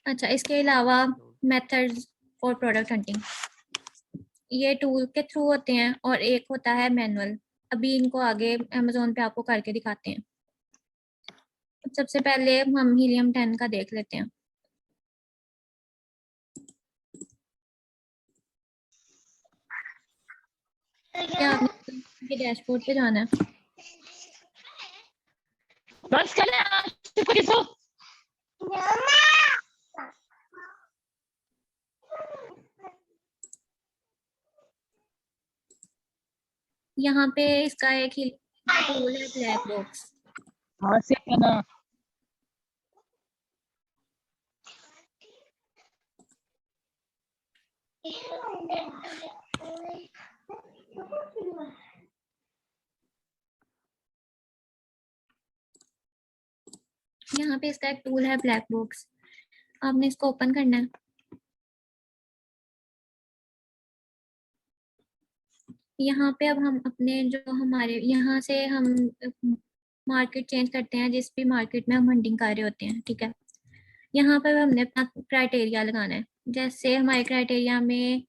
अच्छा, इसके अलावा मेथड्स फॉर प्रोडक्ट हंटिंग, ये टूल के थ्रू होते हैं, और एक होता है मैनुअल। अभी इनको आगे अमेजोन पे आपको करके दिखाते हैं। सबसे पहले हम हीलियम 10 का देख लेते हैं। क्या आपने डैशबोर्ड पे जाना है? बस करें आशिफ को किसो यहाँ पे इसका एक ही टूल है, ब्लैक बॉक्स। हाँ से करना यहाँ पे इसका एक टूल है, ब्लैक बॉक्स। आपने इसको ओपन करना है। यहाँ पे अब हम अपने जो हमारे यहाँ से हम मार्केट चेंज करते हैं, जिस भी मार्केट में हम हंटिंग कर रहे होते हैं, ठीक है। यहाँ पर हमने अपना क्राइटेरिया लगाना है। जैसे हमारे क्राइटेरिया में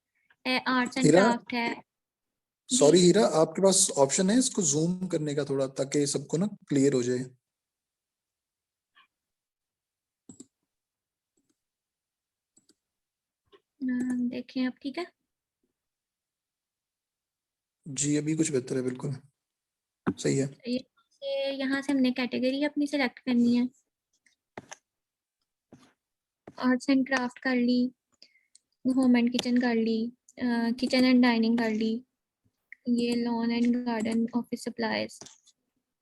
आर्ट्स एंड हीरा, क्राफ्ट है। सॉरी हीरा, आपके पास ऑप्शन है इसको जूम करने का थोड़ा, ताकि सबको ना क्लियर हो जाए। देखें अब, ठीक है। जी अभी कुछ बेहतर है, बिल्कुल सही है। यहाँ से हमने कैटेगरी अपनी सिलेक्ट करनी है। आर्ट्स एंड क्राफ्ट कर ली, होम एंड किचन कर ली, किचन एंड डाइनिंग कर ली, ये lawn and garden, office supplies,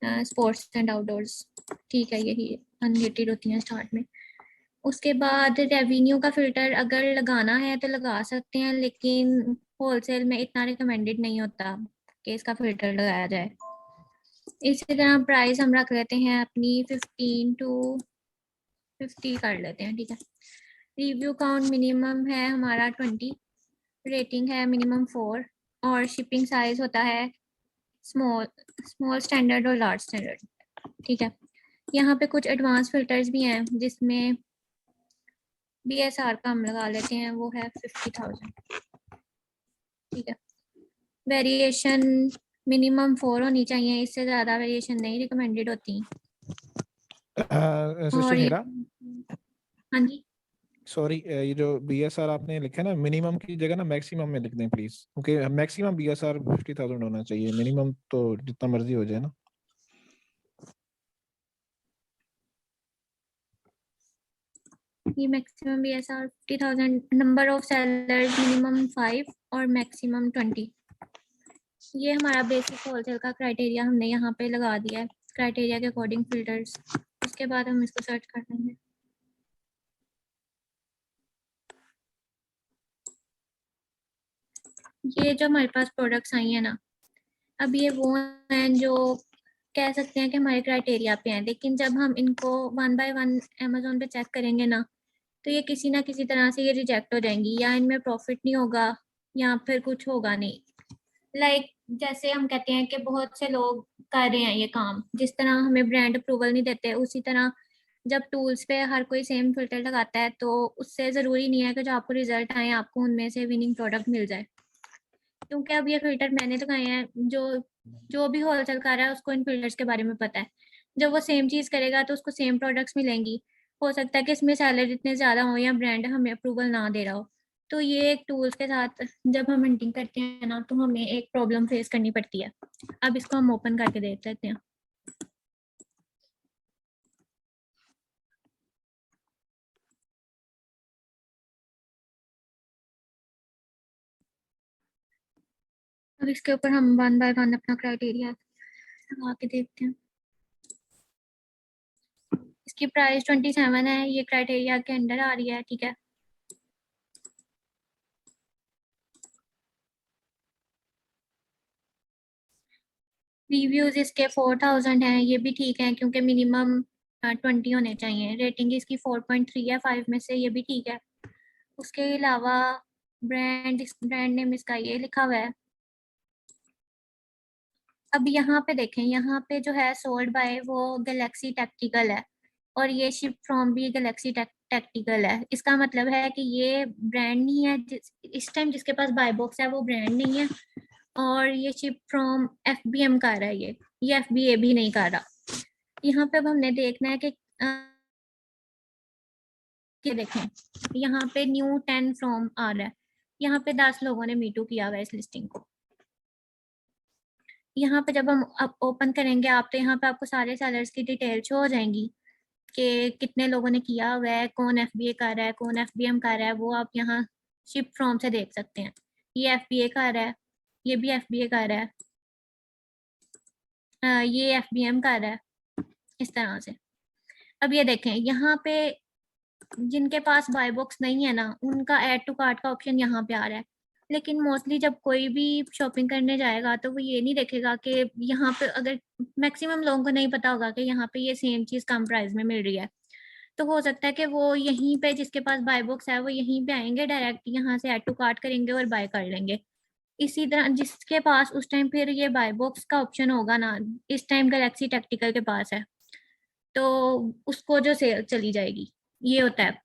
sports and outdoors, ठीक है। यही अनरेटेड होती हैं स्टार्ट में। उसके बाद रेवेन्यू का फिल्टर अगर लगाना है तो लगा सकते हैं, लेकिन होलसेल में इतना रिकमेंडेड नहीं होता कि इसका फिल्टर लगाया जाए। इसी तरह प्राइस हम रख लेते हैं अपनी 15 to 50 कर लेते हैं, ठीक है। रिव्यू काउंट मिनिमम है हमारा 20, रेटिंग है मिनिमम 4, और शिपिंग साइज होता है स्मॉल स्टैंडर्ड और लार्ज स्टैंडर्ड, ठीक है। यहाँ पे कुछ एडवांस फिल्टर्स भी हैं, जिसमें BSR का हम लगा लेते हैं, वो है 50,000, ठीक है। वेरिएशन मिनिमम 4 होनी चाहिए, इससे ज़्यादा वेरिएशन नहीं रिकमेंडेड होती। और सिस्टर हीरा, हाँ जी, सॉरी, ये जो BSR आपने लिखा है ना, मिनिमम की जगह ना मैक्सिमम में लिख दें प्लीज, क्योंकि मैक्सिमम BSR 50,000 होना चाहिए, मिनिमम तो जितना मर्जी हो जाए ना। ये maximum BSR 50,000, number of sellers minimum 5 और मैक्सिमम 20। ये हमारा बेसिक होलसेल का क्राइटेरिया हमने यहाँ पे लगा दिया है, क्राइटेरिया के अकॉर्डिंग फिल्टर्स। उसके बाद हम इसको सर्च कर देंगे। ये जो हमारे पास प्रोडक्ट्स आई हैं ना, अब ये वो हैं जो कह सकते हैं कि हमारे क्राइटेरिया पे हैं, लेकिन जब हम इनको 1 by 1 अमेजोन पे चेक करेंगे ना, तो ये किसी ना किसी तरह से ये रिजेक्ट हो जाएंगी, या इनमें प्रॉफिट नहीं होगा, या फिर कुछ होगा नहीं। लाइक जैसे हम कहते हैं कि बहुत से लोग कर रहे हैं ये काम, जिस तरह हमें ब्रांड अप्रूवल नहीं देते, उसी तरह जब टूल्स पे हर कोई सेम फिल्टर लगाता है, तो उससे ज़रूरी नहीं है कि जो आपको रिजल्ट आए आपको उनमें से विनिंग प्रोडक्ट मिल जाए। क्योंकि अब ये फिल्टर मैंने लगाए हैं, जो जो भी होलसेल कर रहा है उसको इन फिल्टर्स के बारे में पता है। जब वो सेम चीज़ करेगा तो उसको सेम प्रोडक्ट्स मिलेंगी। हो सकता है कि इसमें सैलरी इतने ज़्यादा हो या ब्रांड हमें अप्रूवल ना दे रहा हो। तो ये एक टूल्स के साथ जब हम हंटिंग करते हैं ना, तो हमें एक प्रॉब्लम फेस करनी पड़ती है। अब इसको हम ओपन करके देख लेते हैं। अब इसके ऊपर हम वन बाय वन अपना क्राइटेरिया लगा के देखते हैं। इसकी प्राइस 27 है, ये क्राइटेरिया के अंडर आ रही है, ठीक है। रिव्यूज इसके 4000 हैं, ये भी ठीक है क्योंकि मिनिमम 20 होने चाहिए। रेटिंग इसकी 4.3 है 5 में से, ये भी ठीक है। उसके अलावा ब्रांड नेम इसका ये लिखा हुआ है। अब यहाँ पे देखें, यहाँ पे जो है सोल्ड बाय वो गैलेक्सी टैक्टिकल है और ये शिप फ्रॉम भी गैलेक्सी टैक्टिकल है। इसका मतलब है कि ये ब्रांड नहीं है, इस टाइम जिसके पास बाय बॉक्स है वो ब्रांड नहीं है, और ये शिप फ्रॉम FBM कर रहा है, ये FBA भी नहीं कर रहा। यहाँ पे अब हमने देखना है कि देखें यहाँ पे न्यू 10 फ्रॉम आ रहा है, यहाँ पे 10 लोगों ने मीटू किया हुआ है इस लिस्टिंग को। यहाँ पे जब हम अब ओपन करेंगे आप, तो यहाँ पे आपको सारे सेलर्स की डिटेल शो हो जाएंगी कि कितने लोगों ने किया हुआ है, कौन FBA कर रहा है, कौन FBM कर रहा है, वो आप यहाँ शिप फ्रॉम से देख सकते हैं। ये FBA कर रहा है, ये भी FBA कर रहा है, ये FBM कर रहा है, इस तरह से। अब ये देखें यहाँ पे जिनके पास बाय बॉक्स नहीं है ना, उनका ऐड टू कार्ट का ऑप्शन यहाँ पे आ रहा है। लेकिन मोस्टली जब कोई भी शॉपिंग करने जाएगा तो वो ये नहीं देखेगा कि यहाँ पे, अगर मैक्सिमम लोगों को नहीं पता होगा कि यहाँ पे ये सेम चीज कम प्राइस में मिल रही है, तो हो सकता है कि वो यहीं पे जिसके पास बाय बॉक्स है वो यहीं पे आएंगे, डायरेक्ट यहाँ से ऐड टू कार्ट करेंगे और बाय कर लेंगे। इसी तरह जिसके पास उस टाइम फिर ये बाय बॉक्स का ऑप्शन होगा ना, इस टाइम गैलेक्सी टैक्टिकल के पास है, तो उसको जो सेल चली जाएगी, ये होता है।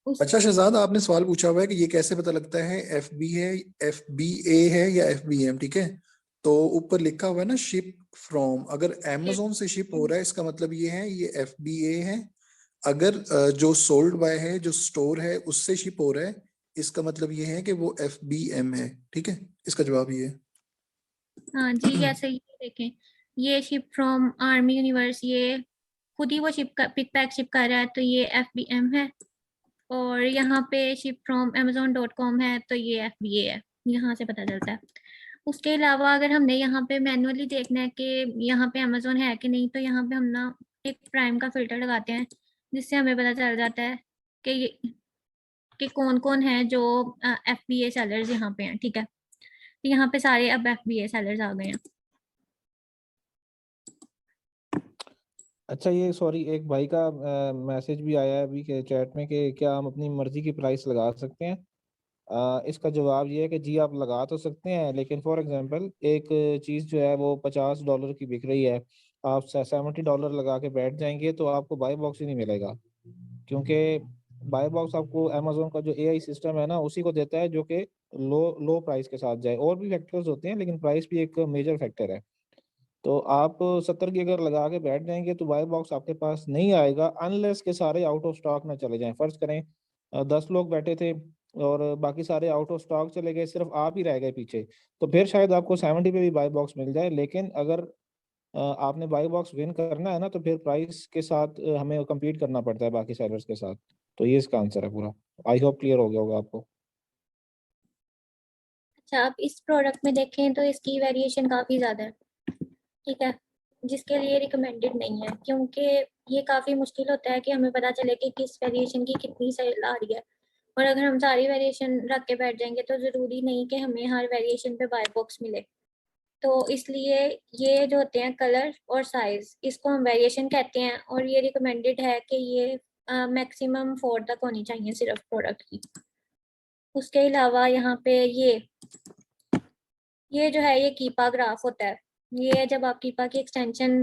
अच्छा शहजाद, आपने सवाल पूछा हुआ है कि ये कैसे पता लगता है FB है, FBA है या FBM, ठीक है। तो ऊपर लिखा हुआ है ना शिप फ्रॉम, अगर Amazon से शिप हो रहा है इसका मतलब ये है ये FBA है। अगर जो सोल्ड बाय है, जो स्टोर है, उससे शिप हो रहा है, इसका मतलब ये है कि वो FBM है, ठीक है। इसका जवाब ये है। हाँ जी, जैसे ये देखें, ये शिप फ्रॉम आर्मी यूनिवर्स, ये खुद ही वो शिप का पिक पैक शिप कर रहा है, तो ये FBM है। और यहाँ पे शिप फ्रॉम amazon.com है, तो ये FBA है, यहाँ से पता चलता है। उसके अलावा अगर हमने यहाँ पे मैनुअली देखना है कि यहाँ पे अमेजोन है कि नहीं, तो यहाँ पे हम ना एक प्राइम का फिल्टर लगाते हैं, जिससे हमें पता चल जाता है कि कौन कौन है जो FBA सेलर्स यहाँ पे हैं, ठीक है। तो यहाँ पे सारे अब FBA सेलर्स आ गए हैं। अच्छा, ये सॉरी, एक भाई का मैसेज भी आया है अभी के चैट में कि क्या हम अपनी मर्जी की प्राइस लगा सकते हैं। इसका जवाब ये है कि जी आप लगा तो सकते हैं, लेकिन फॉर एग्जांपल एक चीज़ जो है वो $50 की बिक रही है, आप $70 लगा के बैठ जाएंगे तो आपको बाय बॉक्स ही नहीं मिलेगा, क्योंकि बाय बॉक्स आपको अमेजोन का जो AI सिस्टम है ना उसी को देता है, जो कि लो प्राइस के साथ जाए। और भी फैक्टर्स होते हैं लेकिन प्राइस भी एक मेजर फैक्टर है। तो आप 70 की अगर लगा के बैठ जाएंगे तो बाय बॉक्स आपके पास नहीं आएगा, अनलेस के सारे आउट ऑफ स्टॉक में चले जाएं। फर्ज करें 10 लोग बैठे थे और बाकी सारे आउट ऑफ स्टॉक चले गए, सिर्फ आप ही रह गए पीछे, तो फिर शायद आपको 70 पे भी बाय बॉक्स मिल जाए। लेकिन अगर आपने बाय बॉक्स विन करना है ना, तो फिर प्राइस के साथ हमें कम्पीट करना पड़ता है बाकी सेलर्स के साथ। तो ये इसका आंसर है पूरा। आई होप क्लियर हो गया होगा आपको। अच्छा, आप इस प्रोडक्ट में देखें तो इसकी वेरिएशन काफ़ी ज़्यादा है, ठीक है, जिसके लिए रिकमेंडेड नहीं है, क्योंकि ये काफ़ी मुश्किल होता है कि हमें पता चले कि किस वेरिएशन की कितनी सेल आ रही है। और अगर हम सारी वेरिएशन रख के बैठ जाएंगे तो ज़रूरी नहीं कि हमें हर वेरिएशन पे बाय बॉक्स मिले। तो इसलिए ये जो होते हैं कलर और साइज, इसको हम वेरिएशन कहते हैं, और ये रिकमेंडेड है कि ये मैक्सिमम 4 तक होनी चाहिए सिर्फ प्रोडक्ट की। उसके अलावा यहाँ पे ये जो है ये कीपा ग्राफ होता है। ये जब आप कीपा की एक्सटेंशन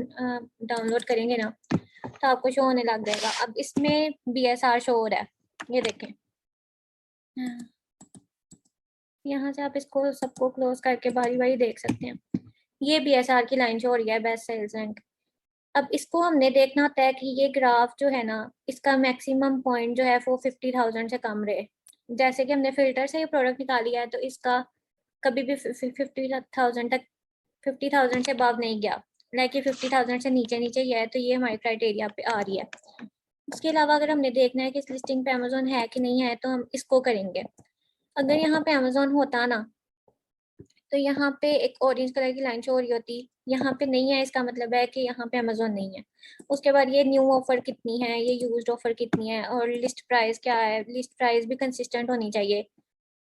डाउनलोड करेंगे ना, तो आपको शो होने लग जाएगा। अब इसमें BSR शो हो रहा है, ये देखें। यहाँ से आप इसको सबको क्लोज करके बारी बारी देख सकते हैं। ये BSR की लाइन शो हो रही है, बेस्ट सेल्स रैंक। अब इसको हमने देखना होता है कि ये ग्राफ जो है ना, इसका मैक्सिमम पॉइंट जो है वो 50,000 से कम रहे। जैसे कि हमने फिल्टर से ये प्रोडक्ट निकाली है, तो इसका कभी भी 50,000 तक, 50,000 से अबव नहीं गया, लाइक ये 50,000 से नीचे नीचे ही है, तो ये हमारे क्राइटेरिया पे आ रही है। इसके अलावा अगर हमने देखना है कि इस लिस्टिंग पे अमेजोन है कि नहीं है, तो हम इसको करेंगे। अगर यहाँ पे अमेजोन होता ना, तो यहाँ पे एक ऑरेंज कलर की लाइन शो हो रही होती, यहाँ पे नहीं है, इसका मतलब है कि यहाँ पे अमेजोन नहीं है। उसके बाद ये न्यू ऑफर कितनी है, ये यूज्ड ऑफर कितनी है, और लिस्ट प्राइस क्या है। लिस्ट प्राइस भी कंसिस्टेंट होनी चाहिए,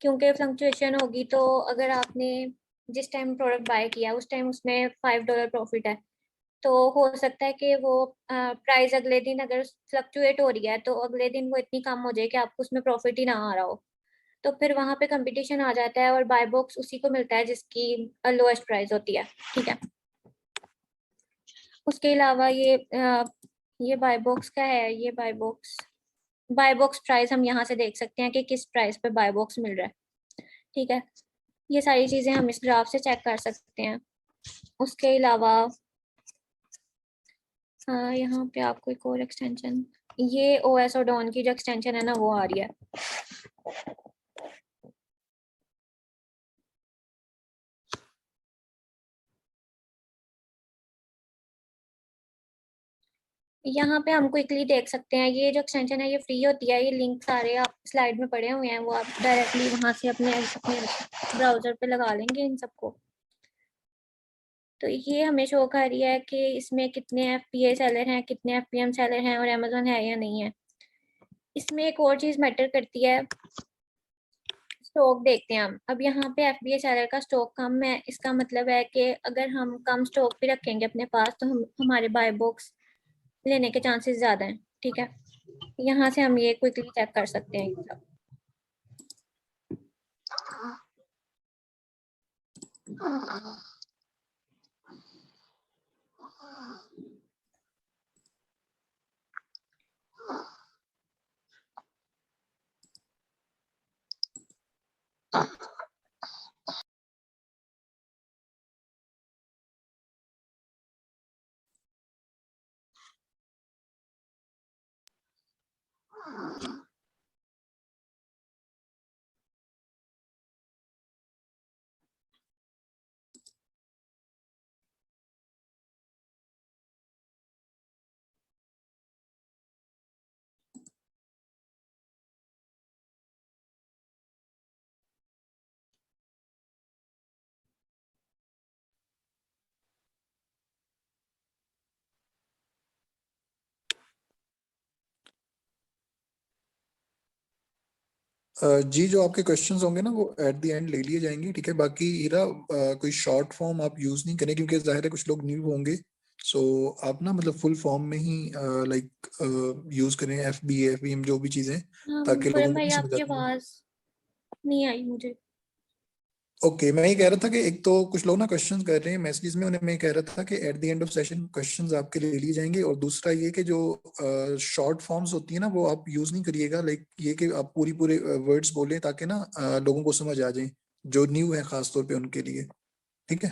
क्योंकि फ्लक्चुएशन होगी तो अगर आपने जिस टाइम प्रोडक्ट बाय किया उस टाइम उसमें $5 प्रॉफिट है, तो हो सकता है कि वो प्राइस अगले दिन अगर फ्लक्चुएट हो रही है तो अगले दिन वो इतनी कम हो जाए कि आपको उसमें प्रॉफिट ही ना आ रहा हो, तो फिर वहां पे कंपटीशन आ जाता है और बाय बॉक्स उसी को मिलता है जिसकी लोएस्ट प्राइस होती है। ठीक है, उसके अलावा ये बाय बॉक्स का है, ये बाय बॉक्स प्राइस हम यहाँ से देख सकते हैं कि किस प्राइस पे बाय बॉक्स मिल रहा है। ठीक है, ये सारी चीजें हम इस ग्राफ से चेक कर सकते हैं। उसके अलावा यहाँ पे आपको एक और एक्सटेंशन, ये ओएस और डॉन की जो एक्सटेंशन है ना वो आ रही है। यहाँ पे हम क्विकली देख सकते हैं, ये जो एक्सटेंशन है ये फ्री होती है, ये लिंक सारे आप स्लाइड में पड़े हुए हैं, वो आप डायरेक्टली वहां से अपने अपने ब्राउजर पे लगा लेंगे इन सबको। तो ये हमें शो कर रही है कि इसमें कितने FBA सेलर हैं, कितने FBM सेलर हैं, और अमेजोन है या नहीं है। इसमें एक और चीज मैटर करती है, स्टॉक देखते हैं हम। अब यहाँ पे FBA सेलर का स्टॉक कम है, इसका मतलब है कि अगर हम कम स्टॉक भी रखेंगे अपने पास तो हमारे बाय बॉक्स लेने के चांसेस ज्यादा हैं। ठीक है, यहाँ से हम ये क्विकली चेक कर सकते हैं ये सब। जी, जो आपके क्वेश्चंस होंगे ना वो एट द एंड ले लिए जाएंगे, ठीक है। बाकी हीरा कोई शॉर्ट फॉर्म आप यूज नहीं करें, क्योंकि जाहिर है कुछ लोग न्यू होंगे। सो आप ना मतलब फुल फॉर्म में ही लाइक यूज करें, FBM जो भी चीजें, ताकि पूरम लोगों को भाई भी समझ आपकी आती है। आवाज नहीं आई मुझे। ओके, मैं ये कह रहा था कि एक तो कुछ लोग ना क्वेश्चंस कर रहे हैं मैसेजेस में, उन्हें मैं कह रहा था कि at the end of session questions आपके लिए लिए जाएंगे। और दूसरा ये कि जो शॉर्ट फॉर्म्स होती है ना वो आप यूज नहीं करिएगा, लाइक ये कि आप पूरी पूरे वर्ड्स बोलें ताकि ना लोगों को समझ आ जाए, जो न्यू है खास तौर पे उनके लिए, ठीक है।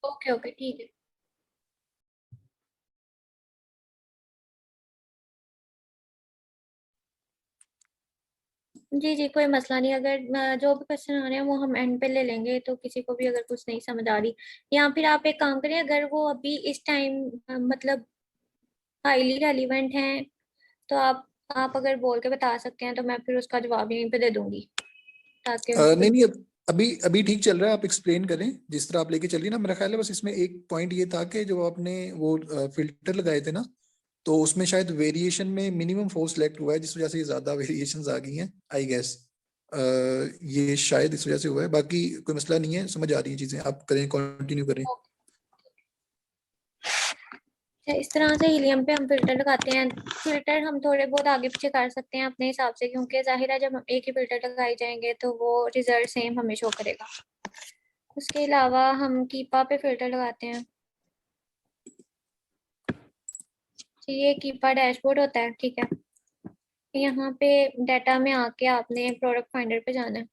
ओके ओके ठीक है। जी जी, कोई मसला नहीं। अगर जो भी क्वेश्चन आ रहे हैं वो हम एंड पे ले लेंगे, तो किसी को भी अगर कुछ नहीं समझ आ रही, या फिर आप एक काम करें, अगर वो अभी इस टाइम मतलब हाईली रेलिवेंट हैं, तो आप अगर बोल के बता सकते हैं तो मैं फिर उसका जवाब यहीं पे दे दूंगी, ताकि उनको नहीं भी। नहीं, अभी अभी ठीक चल रहा है, आप एक्सप्लेन करें जिस तरह आप लेके चलिए ना। मेरा ख्याल है बस इसमें एक पॉइंट ये था कि जो आपने वो फिल्टर लगाए थे ना, तो उसमें शायद वेरिएशन में मिनिमम 4 सिलेक्ट हुआ है, जिस वजह से ये ज्यादा वेरिएशंस आ गई हैं आई गेस। ये शायद इस वजह से हुआ है, बाकी कोई मसला नहीं है, समझ आ रही है चीजें, आप करें, कंटिन्यू करें। इस तरह से हीलियम पे हम फिल्टर लगाते हैं। फिल्टर हम थोड़े बहुत आगे पीछे कर सकते हैं अपने हिसाब से, क्योंकि जाहिर है जब हम एक ही फिल्टर लगाई जाएंगे तो वो रिजल्ट सेम हमें शो करेगा। उसके अलावा हम कीपा पे फिल्टर लगाते हैं। तो ये कीपा डैशबोर्ड होता है, ठीक है। यहाँ पे डाटा में आके आपने प्रोडक्ट फाइंडर पे जाना है।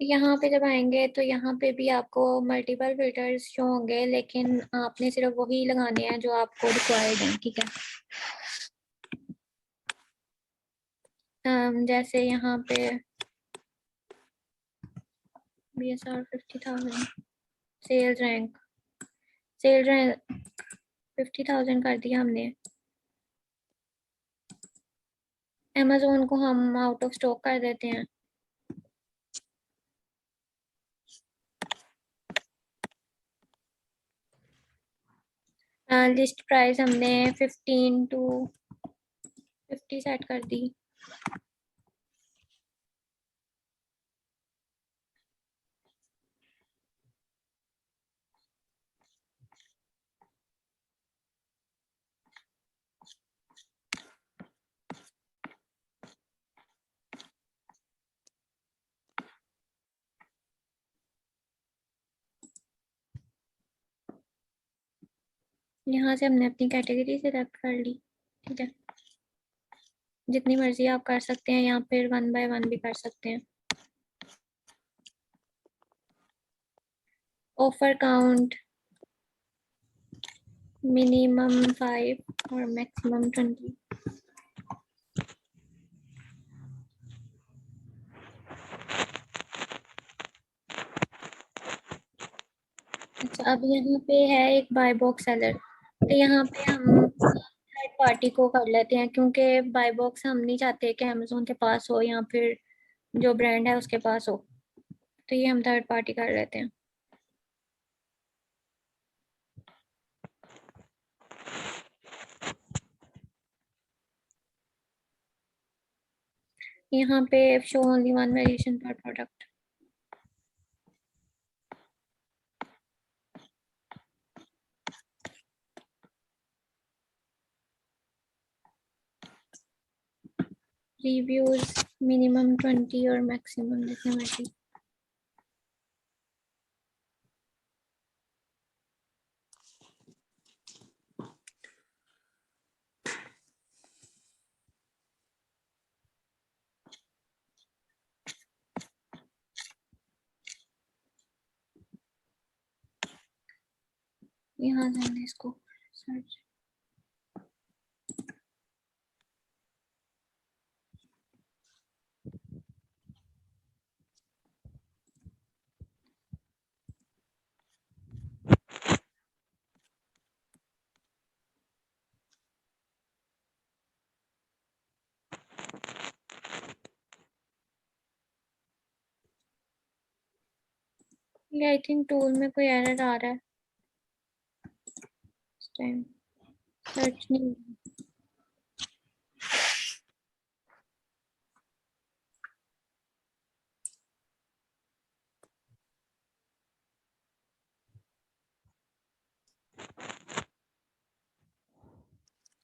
यहाँ पे जब आएंगे तो यहाँ पे भी आपको मल्टीपल फिल्टर्स शो होंगे, लेकिन आपने सिर्फ वही लगाने हैं जो आपको रिक्वायर्ड हैं, ठीक है। जैसे यहाँ पे BSR 50,000, सेल रैंक 50,000 कर दिया हमने। Amazon को हम आउट ऑफ स्टॉक कर देते हैं। लिस्ट प्राइस हमने 15 to 50 सेट कर दी। यहाँ से हमने अपनी कैटेगरी सिलेक्ट कर ली, ठीक है। जितनी मर्जी आप कर सकते हैं, यहाँ पर 1 by 1 भी कर सकते हैं। ऑफर काउंट मिनिमम 5 और मैक्सिमम 20। अच्छा, अब यहाँ पे है एक बाय बॉक्स सेलर, तो यहाँ पे हम थर्ड पार्टी को कर लेते हैं, क्योंकि बाय बॉक्स हम नहीं चाहते कि अमेजोन के पास हो या फिर जो ब्रांड है उसके पास हो, तो ये हम थर्ड पार्टी कर लेते हैं। यहाँ पे शो ओनली वन वेरिएशन पर प्रोडक्ट। रिव्यूज मिनिमम 20 और मैक्सिमम जितने मर्जी। यहाँ से हमने इसको सर्च। ये आई थिंक टूल में कोई एरर आ रहा है इस टाइम, सर्च नहीं।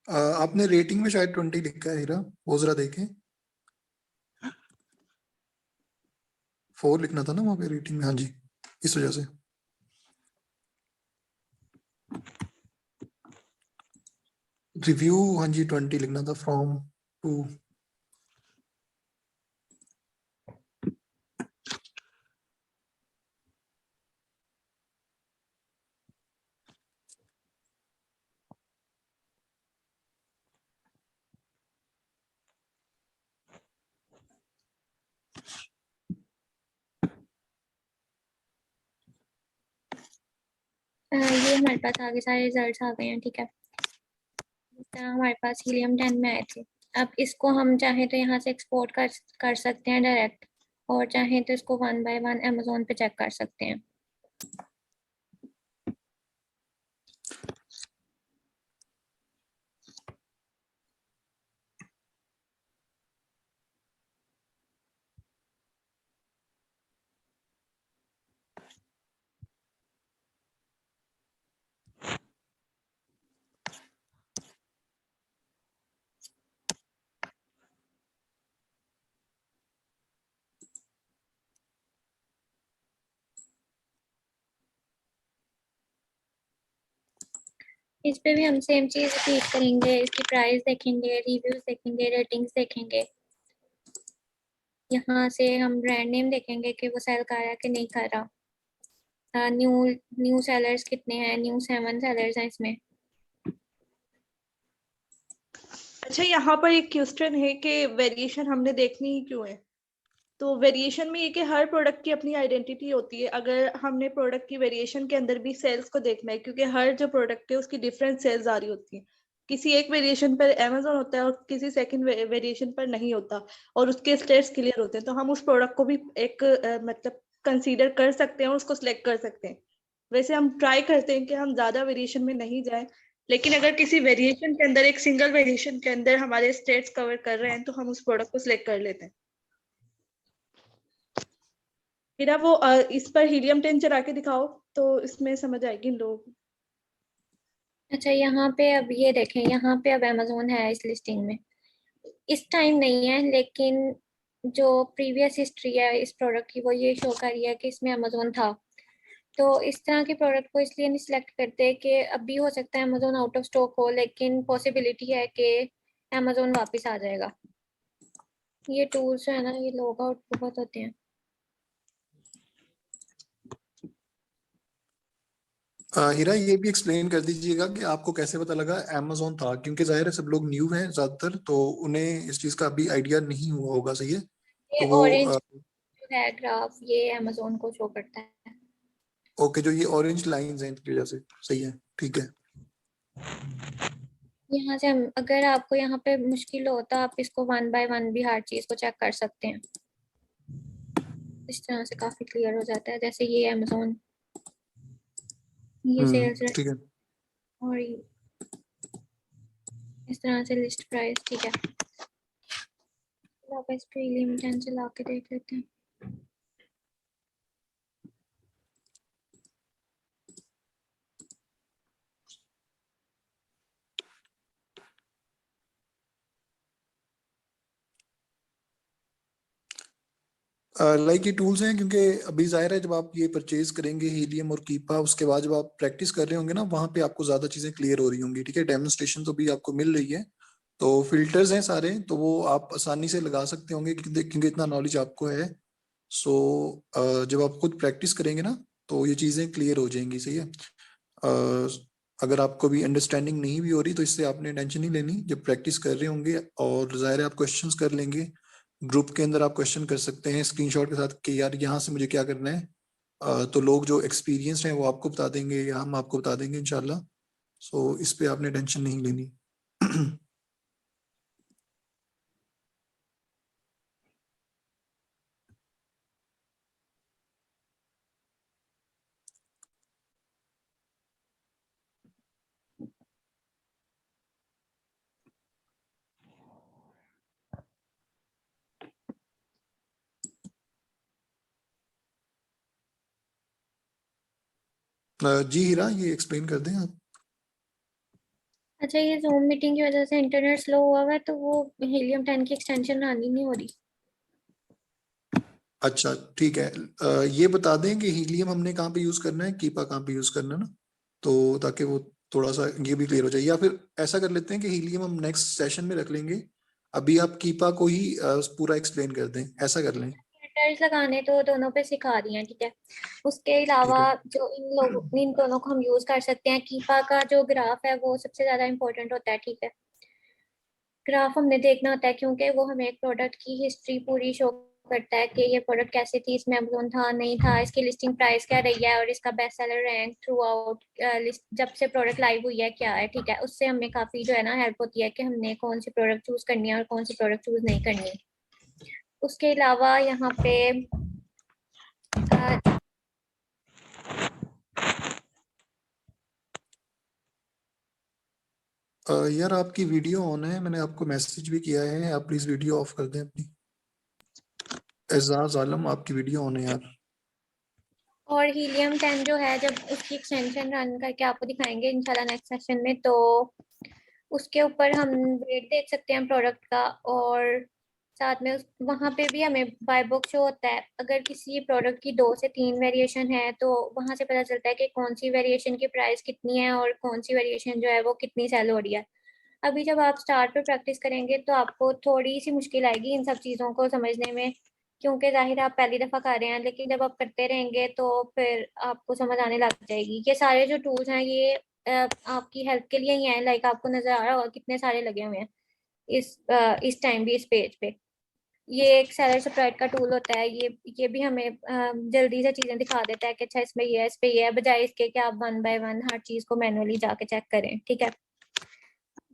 आपने रेटिंग में शायद 20 लिखा है हीरा, वो जरा देखें। 4 लिखना था ना वहाँ पे रेटिंग में, हाँ जी, इस वजह से। रिव्यू हाँ जी 20 लिखना था, फ्रॉम टू। ये हमारे पास आगे सारे रिजल्ट्स आ गए हैं, ठीक है। इस तरह हमारे पास हीलियम 10 में आए थे। अब इसको हम चाहे तो यहाँ से एक्सपोर्ट कर सकते हैं डायरेक्ट, और चाहे तो इसको 1 by 1 अमेजोन पे चेक कर सकते हैं। इस पे भी हम सेम चीज रिपीट करेंगे, इसकी प्राइस देखेंगे, रिव्यूज देखेंगे, रेटिंग्स देखेंगे। यहाँ से हम ब्रांड नेम देखेंगे कि वो सेल कर रहा है कि नहीं कर रहा। न्यू न्यू सेलर्स कितने हैं, न्यू 7 सेलर्स हैं इसमें। अच्छा, यहाँ पर एक क्वेश्चन है कि वेरिएशन हमने देखनी ही क्यों है। तो वेरिएशन में ये कि हर प्रोडक्ट की अपनी आइडेंटिटी होती है। अगर हमने प्रोडक्ट की वेरिएशन के अंदर भी सेल्स को देखना है, क्योंकि हर जो प्रोडक्ट है उसकी डिफरेंट सेल्स आ रही होती है। किसी एक वेरिएशन पर अमेजोन होता है और किसी सेकंड वेरिएशन पर नहीं होता, और उसके स्टेट्स क्लियर होते हैं। तो हम उस प्रोडक्ट को भी एक मतलब कंसीडर कर सकते हैं और उसको सिलेक्ट कर सकते हैं। वैसे हम ट्राई करते हैं कि हम ज्यादा वेरिएशन में नहीं जाएं, लेकिन अगर किसी वेरिएशन के अंदर, एक सिंगल वेरिएशन के अंदर हमारे स्टेट्स कवर कर रहे हैं, तो हम उस प्रोडक्ट को सिलेक्ट कर लेते हैं। फिर आप वो इस पर हीलियम 10 चला के दिखाओ तो इसमें समझ आएगी इन लोगों को। अच्छा, यहाँ पे अब ये देखें, यहाँ पे अब अमेजोन है इस लिस्टिंग में। इस टाइम नहीं है, लेकिन जो प्रीवियस हिस्ट्री है इस प्रोडक्ट की वो ये शो कर रही है कि इसमें अमेजोन था। तो इस तरह के प्रोडक्ट को इसलिए नहीं सिलेक्ट करते कि अभी हो सकता है अमेजोन आउट ऑफ स्टॉक हो, लेकिन पॉसिबिलिटी है कि अमेजोन वापस आ जाएगा। ये टूल्स है ना, ये लॉग आउट बहुत होते हैं। हीरा, ये भी एक्सप्लेन कर दीजिएगा कि आपको कैसे पता लगा अमेजोन था, क्योंकि जाहिर है सब लोग न्यू हैं ज्यादातर, तो उन्हें इस चीज का अभी आइडिया नहीं हुआ होगा। सही है, ये तो वो ऑरेंज जो है ग्राफ, ये अमेजोन को शो करता है। ओके, जो ये ऑरेंज लाइंस हैं इनकी वजह से। सही है, ठीक है। यहाँ से हम, अगर आपको यहाँ पे मुश्किल हो तो आप इसको 1 बाय 1 भी हर चीज को चेक कर सकते हैं। इस तरह से काफी क्लियर हो जाता है। जैसे ये अमेजोन, ये सेल्स ठीक है। और इस तरह से लिस्ट प्राइस। ठीक है, आप इस पे लिमिट चला के देख लेते हैं। लाइक ये टूल्स हैं, क्योंकि अभी जाहिर है जब आप ये परचेज करेंगे हीलियम और कीपा, उसके बाद जब आप प्रैक्टिस कर रहे होंगे ना, वहां पे आपको ज्यादा चीजें क्लियर हो रही होंगी। ठीक है, डेमोन्स्ट्रेशन तो भी आपको मिल रही है, तो फिल्टर्स हैं सारे, तो वो आप आसानी से लगा सकते होंगे क्योंकि इतना नॉलेज आपको है। सो जब आप खुद प्रैक्टिस करेंगे ना, तो ये चीजें क्लियर हो जाएंगी। सही है। अगर आपको भी अंडरस्टैंडिंग नहीं भी हो रही, तो इससे आपने टेंशन नहीं लेनी। जब प्रैक्टिस कर रहे होंगे और जाहिर है आप क्वेश्चंस कर लेंगे, ग्रुप के अंदर आप क्वेश्चन कर सकते हैं स्क्रीनशॉट के साथ कि यार यहाँ से मुझे क्या करना है। तो लोग जो एक्सपीरियंस्ड हैं वो आपको बता देंगे या हम आपको बता देंगे इंशाल्लाह। सो इस पे आपने टेंशन नहीं लेनी। जी हीरा, ये एक्सप्लेन कर दें आप। अच्छा, ये जूम मीटिंग की वजह से इंटरनेट स्लो हुआ है, तो वो हीलियम 10 की एक्सटेंशन आनी नहीं हो रही। अच्छा ठीक है, ये बता दें कि हीलियम हमने कहाँ पे यूज करना है, कीपा कहाँ पे यूज करना है ना, तो ताकि वो थोड़ा सा ये भी क्लियर हो जाए। या फिर ऐसा कर लेते हैं कि हीलियम हम नेक्स्ट सेशन में रख लेंगे, अभी आप कीपा को ही पूरा एक्सप्लेन कर दें, ऐसा कर लें। फिल्टर्स लगाने तो दोनों पे सिखा रही हैं, ठीक है। उसके ठीक अलावा है। जो इन दोनों को हम यूज कर सकते हैं, कीपा का जो ग्राफ है वो सबसे ज्यादा इंपॉर्टेंट होता है, ठीक है। ग्राफ हमने देखना होता है क्योंकि वो हमें एक प्रोडक्ट की हिस्ट्री पूरी शो करता है कि ये प्रोडक्ट कैसे थी, इसमें अमेज़न था नहीं था, इसकी लिस्टिंग प्राइस क्या रही है, और इसका best seller rank through out list जब से प्रोडक्ट लाइव हुई है क्या है, ठीक है। उससे हमें काफी जो है ना हेल्प होती है कि हमने कौन सी प्रोडक्ट चूज करनी है और कौन सी प्रोडक्ट चूज नहीं करनी। उसके अलावा यहाँ पे यार आपकी वीडियो ऑन है, मैंने आपको मैसेज भी किया है, आप प्लीज वीडियो ऑफ कर दें अपनी। एजाज आलम, आपकी वीडियो ऑन है यार। और हीलियम 10 जो है, जब उसकी एक्सटेंशन रन करके आपको दिखाएंगे इंशाल्लाह नेक्स्ट सेशन में, तो उसके ऊपर हम रेट देख सकते हैं प्रोडक्ट का, और साथ में उस वहाँ पे भी हमें बाय बुक शो होता है। अगर किसी प्रोडक्ट की 2 से 3 वेरिएशन है तो वहाँ से पता चलता है कि कौन सी वेरिएशन की प्राइस कितनी है और कौन सी वेरिएशन जो है वो कितनी सेल हो रही है। अभी जब आप स्टार्ट पे प्रैक्टिस करेंगे तो आपको थोड़ी सी मुश्किल आएगी इन सब चीज़ों को समझने में, क्योंकि जाहिर है आप पहली दफा कर रहे हैं, लेकिन जब आप करते रहेंगे तो फिर आपको समझ आने लग जाएगी। ये सारे जो टूल्स हैं ये आपकी हेल्प के लिए ही हैं। लाइक आपको नजर आ रहा होगा कितने सारे लगे हुए हैं इस टाइम भी इस पेज पे। ये एक सेलर स्प्राइट का टूल होता है। ये भी हमें जल्दी से चीजें दिखा देता है कि अच्छा इसमें ये है, इस पे ये है, बजाय इसके कि आप 1 बाय 1 हर चीज को मैनुअली जाके चेक करें। ठीक है,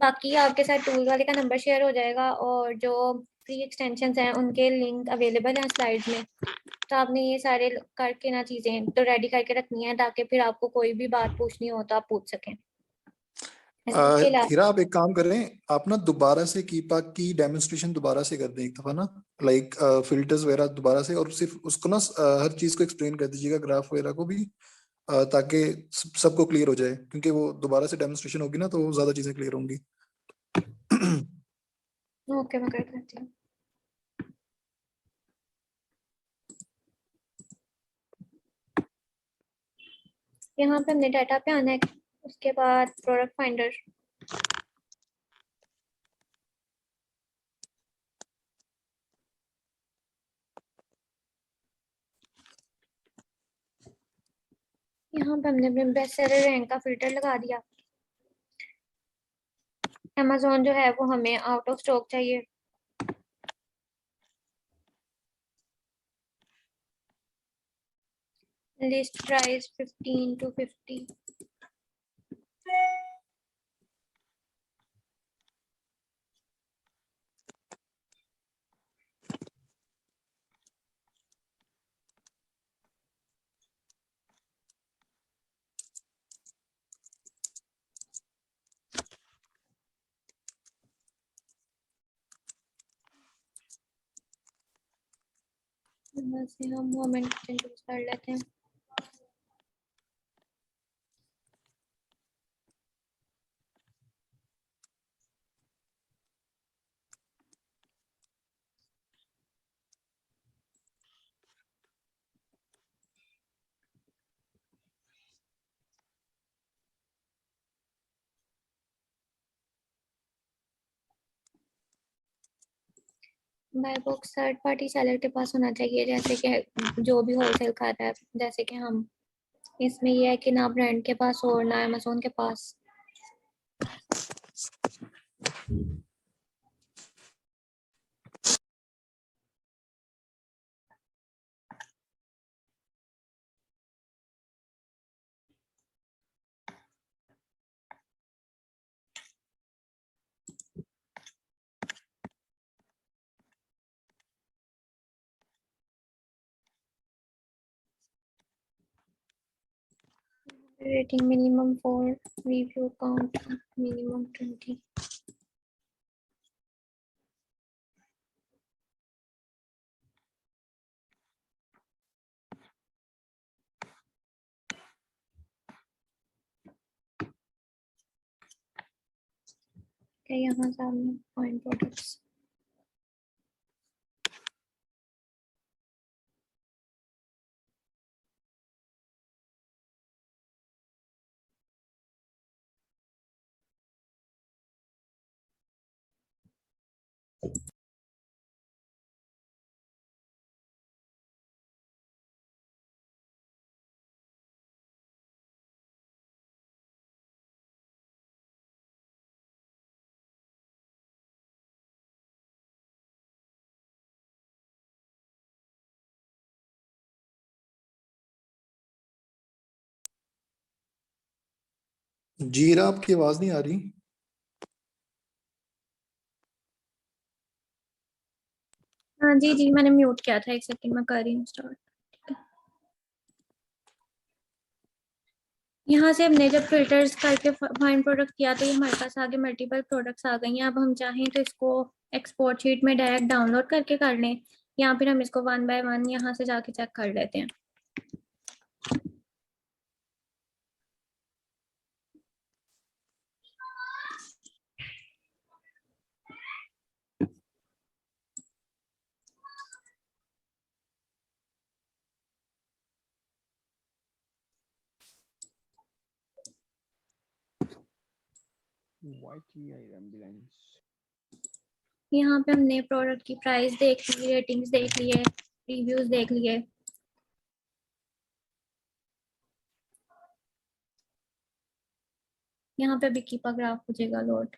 बाकी आपके साथ टूल वाले का नंबर शेयर हो जाएगा और जो फ्री एक्सटेंशंस हैं उनके लिंक अवेलेबल हैं स्लाइड्स में। तो आपने ये सारे करके ना चीजें तो रेडी करके रखनी है, ताकि फिर आपको कोई भी बात पूछनी हो तो आप पूछ सकें। इसके अलावा हीरा, आप एक काम करें, आप ना दोबारा से कीपैक की डेमोन्स्ट्रेशन दोबारा से कर दें एक दफा ना, लाइक फिल्टर्स वगैरह दोबारा से, और सिर्फ उसको ना हर चीज को एक्सप्लेन कर दीजिएगा, ग्राफ वगैरह को भी, ताकि सबको क्लियर हो जाए, क्योंकि वो दोबारा से डेमोन्स्ट्रेशन होगी ना तो ज्यादा चीजें क्लियर होंगी। ओके, मैं कर देती हूँ। यहाँ पे हमने डाटा पे आना है, उसके बाद प्रोडक्ट फाइंडर। यहाँ पे हमने अपने बेस्ट सेलर रैंक का फिल्टर लगा दिया। अमेज़न जो है वो हमें आउट ऑफ स्टॉक चाहिए। List price 15 to 50। यहाँ से हम मोमेंट चूज कर लेते हैं। Buy box third party seller के पास होना चाहिए, जैसे कि जो भी होलसेल खाता है। जैसे कि हम इसमें ये है कि ना ब्रांड के पास हो ना अमेज़न के पास। Rating minimum 4, review count minimum 20। क्या यहाँ सामने पॉइंट प्रोडक्ट्स। जीरा, आपकी आवाज नहीं आ रही। हाँ जी जी, मैंने म्यूट किया था। एक सेकंड, मैं कर रही हूँ स्टार्ट। यहाँ से हमने जब फिल्टर्स करके फाइंड प्रोडक्ट किया तो ये हमारे पास आगे मल्टीपल प्रोडक्ट्स आ गई हैं। अब हम चाहें तो इसको एक्सपोर्ट शीट में डायरेक्ट डाउनलोड करके कर लें, या फिर हम इसको 1 बाय 1 यहाँ से जाके चेक कर लेते हैं। यहाँ पे हमने प्रोडक्ट की प्राइस देख ली, रेटिंग्स देख ली है, रिव्यूज देख लिए। यहाँ पे भी कीपा ग्राफ हो जाएगा लोड।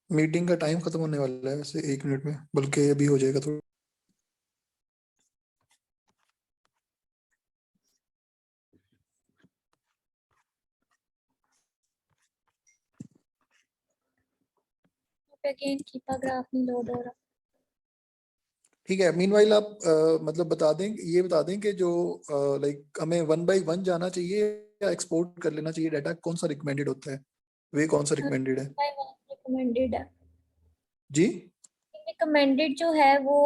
मीटिंग का टाइम खत्म होने वाला है वैसे 1 मिनट में, बल्कि अभी हो जाएगा थोड़ा। अगेन कीपा ग्राफ नहीं लोड हो रहा। ठीक है, मीनवाइल आप मतलब बता दें, ये बता दें कि जो लाइक हमें 1 बाय 1 जाना चाहिए या एक्सपोर्ट कर लेना चाहिए डाटा, कौन सा रिकमेंडेड होता है, वे कौन सा रिकमेंडेड है? रिकमेंडेड है। जी रिकमेंडेड जो है वो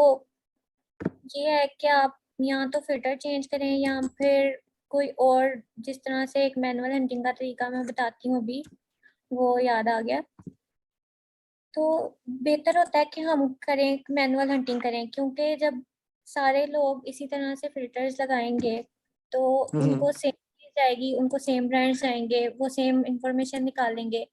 ये है कि आप यहाँ तो फिल्टर चेंज करें या फिर कोई और, जिस तरह से एक मैनुअल हंटिंग का तरीका मैं बताती हूँ अभी, वो याद आ गया। तो बेहतर होता है कि हम करें मैनुअल हंटिंग करें, क्योंकि जब सारे लोग इसी तरह से फिल्टर्स लगाएंगे तो उनको सेम चीज आएगी, उनको सेम ब्रांड्स आएंगे, वो सेम इंफॉर्मेशन निकालेंगे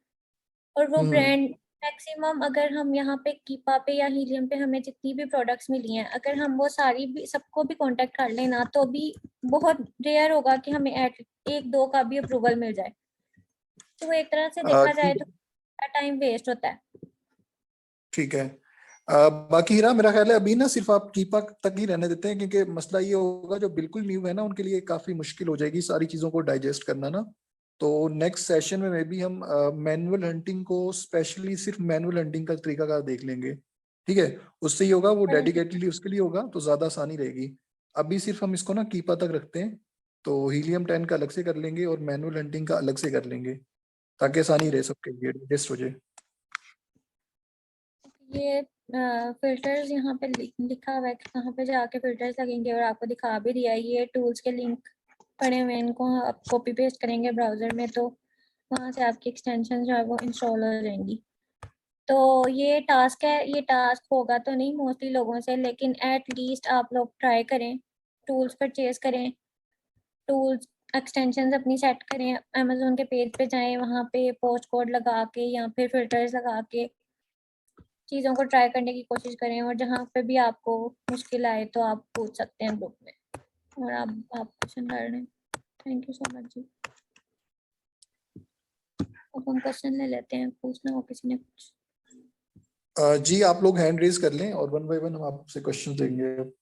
और वो ब्रांड मैक्सिमम, अगर हम यहाँ पे कीपा पे या हीलियम पे हमें जितनी भी प्रोडक्ट्स मिली हैं, अगर हम वो सारी भी सबको भी कांटेक्ट कर लेना तो भी बहुत रेयर होगा कि हमें एक दो का भी अप्रूवल मिल जाए। तो एक तरह से देखा जाए तो टाइम वेस्ट होता है। ठीक है। बाकी हीरा, मेरा ख्याल है अभी ना सिर्फ आप कीपा तक ही रहने देते हैं, क्योंकि मसला ये होगा जो बिल्कुल न्यू है ना उनके लिए काफी मुश्किल हो जाएगी सारी चीजों को डाइजेस्ट करना ना। तो नेक्स्ट सेशन में भी हम मैनुअल हंटिंग को, स्पेशली सिर्फ मैनुअल हंटिंग का तरीका का देख लेंगे। ठीक है, उससे ही होगा, वो डेडिकेटेडली उसके लिए होगा तो ज्यादा आसानी रहेगी। अभी सिर्फ हम इसको ना कीपा तक रखते हैं, तो हीलियम 10 का अलग से कर लेंगे और मैनुअल हंटिंग का अलग से कर लेंगे, ताकि आसानी रहे सबके लिए, एडजस्ट हो जाए। ये फिल्टर्स यहाँ पे लिखा हुआ है कि कहाँ पे जाके फिल्टर्स लगेंगे और आपको दिखा भी दिया है। ये टूल्स के लिंक पड़े हुए हैं, इनको आप कॉपी पेस्ट करेंगे ब्राउजर में तो वहाँ से आपकी एक्सटेंशन जो है वो इंस्टॉल हो जाएंगी। तो ये टास्क है, ये टास्क होगा तो नहीं मोस्टली लोगों से, लेकिन एट लीस्ट आप लोग ट्राई करें, टूल्स परचेज करें, टूल्स एक्सटेंशंस अपनी सेट करें, अमेजोन के पेज पे जाएं, वहाँ पे पोस्ट कोड लगा के या फिर फिल्टर्स लगा के चीज़ों को ट्राई करने की कोशिश करें। और जहाँ पे भी आपको मुश्किल आए तो आप पूछ सकते हैं ग्रुप में, और आप क्वेश्चन कर रहे हैं। थैंक यू सो मच जी। अब हम क्वेश्चन ले लेते हैं, पूछना हो किसी ने कुछ। जी आप लोग हैंड रेज कर लें और 1 बाय 1 हम आपसे क्वेश्चन देंगे।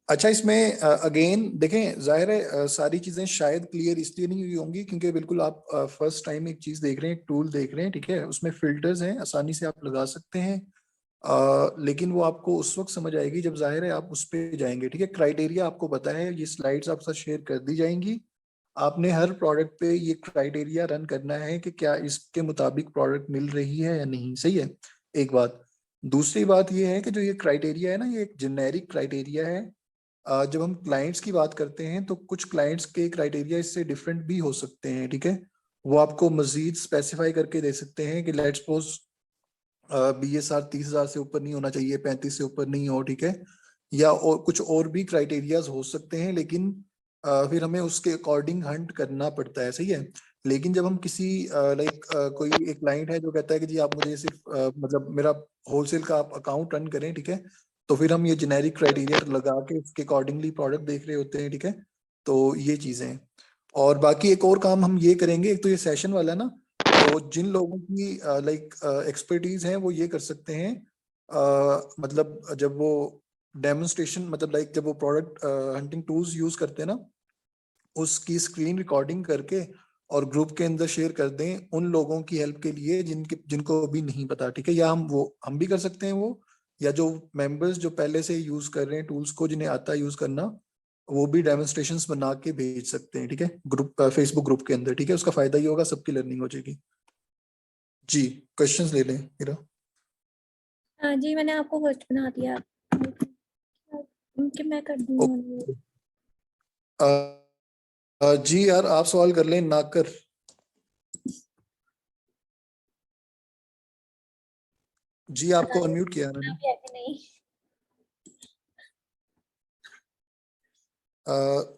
अच्छा, इसमें अगेन देखें, जाहिर है सारी चीजें शायद क्लियर इसलिए नहीं हुई होंगी क्योंकि बिल्कुल आप फर्स्ट टाइम एक चीज देख रहे हैं, एक टूल देख रहे हैं। ठीक है, उसमें फिल्टर्स हैं, आसानी से आप लगा सकते हैं, लेकिन वो आपको उस वक्त समझ आएगी जब जाहिर है आप उस पर जाएंगे। ठीक है, क्राइटेरिया आपको पता है, ये स्लाइड्स आपके साथ शेयर कर दी जाएंगी। आपने हर प्रोडक्ट पे ये क्राइटेरिया रन करना है कि क्या इसके मुताबिक प्रोडक्ट मिल रही है या नहीं। सही है, एक बात। दूसरी बात ये है कि जो ये क्राइटेरिया है ना, ये एक जेनेरिक क्राइटेरिया है। जब हम क्लाइंट्स की बात करते हैं तो कुछ क्लाइंट्स के क्राइटेरिया इससे डिफरेंट भी हो सकते हैं। ठीक है, वो आपको मजीद स्पेसिफाई करके दे सकते हैं कि लेट्स सपोज BSR 30,000 से ऊपर नहीं होना चाहिए, 35 से ऊपर नहीं हो। ठीक है, या और कुछ और भी क्राइटेरियाज हो सकते हैं, लेकिन फिर हमें उसके अकॉर्डिंग हंट करना पड़ता है। सही है, लेकिन जब हम किसी लाइक कोई एक क्लाइंट है जो कहता है कि जी आप मुझे सिर्फ मतलब मेरा होलसेल का आप अकाउंट रन करें, ठीक है, तो फिर हम ये जेनेरिक क्राइटेरिया लगा के उसके अकॉर्डिंगली प्रोडक्ट देख रहे होते हैं। ठीक है, तो ये चीजें हैं। और बाकी एक और काम हम ये करेंगे, एक तो ये सेशन वाला ना, तो जिन लोगों की लाइक एक्सपर्टीज है वो ये कर सकते हैं, मतलब जब वो डेमोन्स्ट्रेशन, मतलब लाइक जब वो प्रोडक्ट हंटिंग टूल्स यूज करते हैं ना, उसकी स्क्रीन रिकॉर्डिंग करके और ग्रुप के अंदर शेयर कर दें उन लोगों की हेल्प के लिए जिनको अभी नहीं पता। ठीक है, या हम भी कर सकते हैं वो, या जो मेंबर्स जो पहले से यूज कर रहे हैं टूल्स को, जिन्हें आता है यूज करना, वो भी डेमोन्स्ट्रेशंस बना के भेज सकते हैं। ठीक है, ग्रुप फेसबुक ग्रुप के अंदर। ठीक है, उसका फायदा ये होगा सबकी लर्निंग हो जाएगी। जी क्वेश्चंस ले लें हीरा। हाँ जी, मैंने आपको होस्ट बना दिया। कि मैं कर दूंगी। जी यार आप सवाल कर लें ना कर। जी आपको अनम्यूट किया मैंने। नहीं।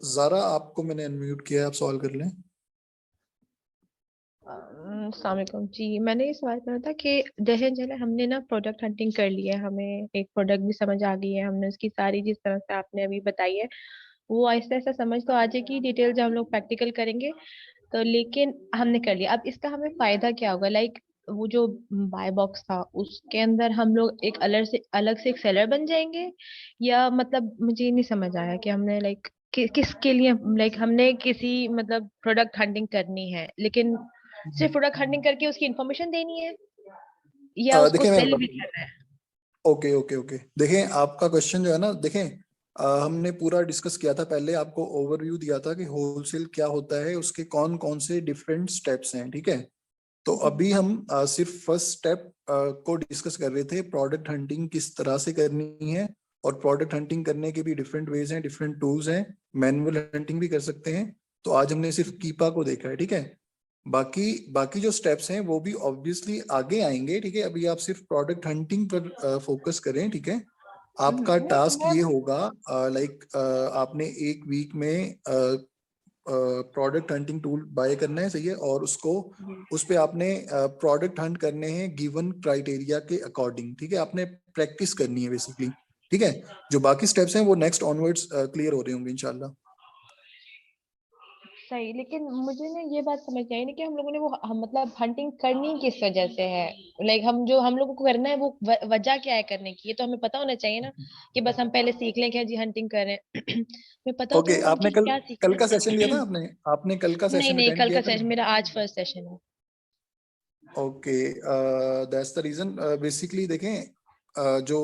जारा आपको मैंने अनम्यूट किया है, आप सवाल कर लें। अस्सलाम वालेकुम जी। मैंने ये सवाल करना था कि जैसे चले हमने ना प्रोडक्ट हंटिंग कर ली है, हमें एक प्रोडक्ट भी समझ आ गई है, हमने उसकी सारी जिस तरह से आपने अभी बताई है वो आहिस्ता आहिस्ता समझ तो आ जाएगी, डिटेल जब हम लोग प्रैक्टिकल करेंगे तो। लेकिन हमने कर लिया, अब इसका हमें फायदा क्या होगा? लाइक वो जो बाय बॉक्स था उसके अंदर हम लोग एक अलग से एक सेलर बन जाएंगे, या मतलब मुझे ये नहीं समझ आया कि हमने लाइक किसके लिए, लाइक हमने किसी मतलब प्रोडक्ट हंटिंग करनी है लेकिन सिर्फ प्रोडक्ट हंटिंग करके उसकी इंफॉर्मेशन देनी है, या उसको देखिए सेल मैं भी करना है? ओके ओके ओके देखें आपका क्वेश्चन जो है ना, देखें हमने पूरा डिस्कस किया था पहले, आपको ओवरव्यू दिया था कि होलसेल क्या होता है, उसके कौन कौन से डिफरेंट स्टेप्स हैं, ठीक है। तो अभी हम सिर्फ फर्स्ट स्टेप को डिस्कस कर रहे थे, प्रोडक्ट हंटिंग किस तरह से करनी है। और प्रोडक्ट हंटिंग करने के भी डिफरेंट वेज हैं, डिफरेंट टूल्स हैं, मैनुअल हंटिंग भी कर सकते हैं। तो आज हमने सिर्फ कीपा को देखा है, ठीक है। बाकी बाकी जो स्टेप्स हैं वो भी ऑब्वियसली आगे आएंगे, ठीक है। अभी आप सिर्फ प्रोडक्ट हंटिंग पर फोकस करें, ठीक है। आपका टास्क ये होगा, लाइक आपने एक वीक में प्रोडक्ट हंटिंग टूल बाय करना है, सही है। और उसको उस पे आपने प्रोडक्ट हंट करने हैं गिवन क्राइटेरिया के अकॉर्डिंग, ठीक है। आपने प्रैक्टिस करनी है बेसिकली, ठीक है। जो बाकी स्टेप्स हैं वो नेक्स्ट ऑनवर्ड्स क्लियर हो रहे होंगे इंशाल्लाह। सही, लेकिन मुझे ना ये बात समझ नहीं आई ना कि हम लोगों ने वो मतलब हंटिंग करनी किस वजह से है? लाइक हम लोगों को करना है वो वजह क्या है करने की, ये तो हमें पता होना चाहिए ना, कि बस हम पहले सीख लें कि हाँ जी हंटिंग कर रहे हैं। हमें पता तो ओके होगा आपने कि कल क्या कल सीखना का सेशन लिया है। था आपने कल का नहीं सेशन नहीं, अटेंड कल किया का था? सेशन मेरा आज फर्स्ट सेशन है। Okay that's the reason. Basically देखें जो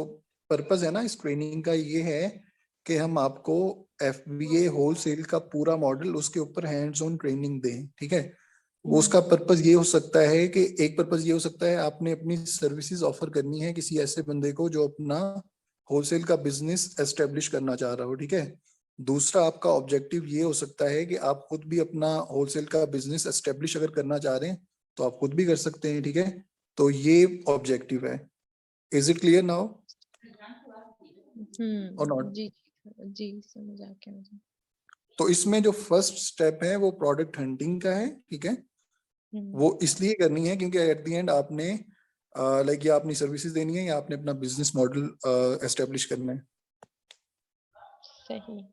पर्पस है ना इस ट्रेनिंग का, ये है कि हम आपको FBA होलसेल का पूरा मॉडल, उसके ऊपर हैंड्स ऑन ट्रेनिंग दें, ठीक है। वो उसका पर्पस ये हो सकता है कि एक पर्पस ये हो सकता है आपने अपनी सर्विसेज ऑफर करनी है किसी ऐसे बंदे को जो अपना होलसेल का बिजनेस एस्टेब्लिश करना चाह रहा हो, ठीक है। दूसरा आपका ऑब्जेक्टिव ये हो सकता है कि आप खुद भी अपना होलसेल का बिजनेस एस्टेब्लिश अगर करना चाह रहे हैं तो आप खुद भी कर सकते हैं, ठीक है। तो ये ऑब्जेक्टिव है। इज इट क्लियर नाउ और नॉट? जी जी, समझ आ गया मुझे। तो इसमें जो फर्स्ट स्टेप है वो प्रोडक्ट हंटिंग का है, ठीक है। वो इसलिए करनी है क्योंकि एट द एंड आपने लाइक या अपनी सर्विसेज देनी है या आपने अपना बिजनेस मॉडल एस्टेब्लिश करना है। सही।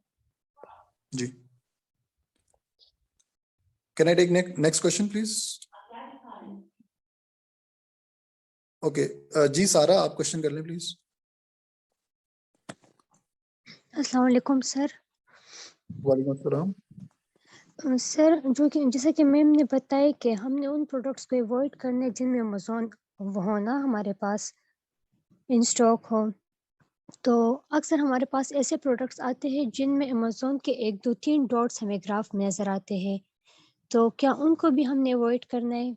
जी, can I take next question please? Okay जी सारा आप क्वेश्चन कर लें प्लीज। अस्सलाम वालेकुम सर। वालेकुम अस्सलाम। सर जो कि जैसा कि मैम ने बताया कि हमने उन प्रोडक्ट्स को अवॉइड करने जिनमें अमेज़ॉन हो ना हमारे पास इन स्टॉक हो। तो अक्सर हमारे पास ऐसे प्रोडक्ट्स आते हैं जिनमें अमेज़ॉन के 1 2 3 डॉट्स हमें ग्राफ में नज़र आते हैं, तो क्या उनको भी हमने अवॉइड करना है?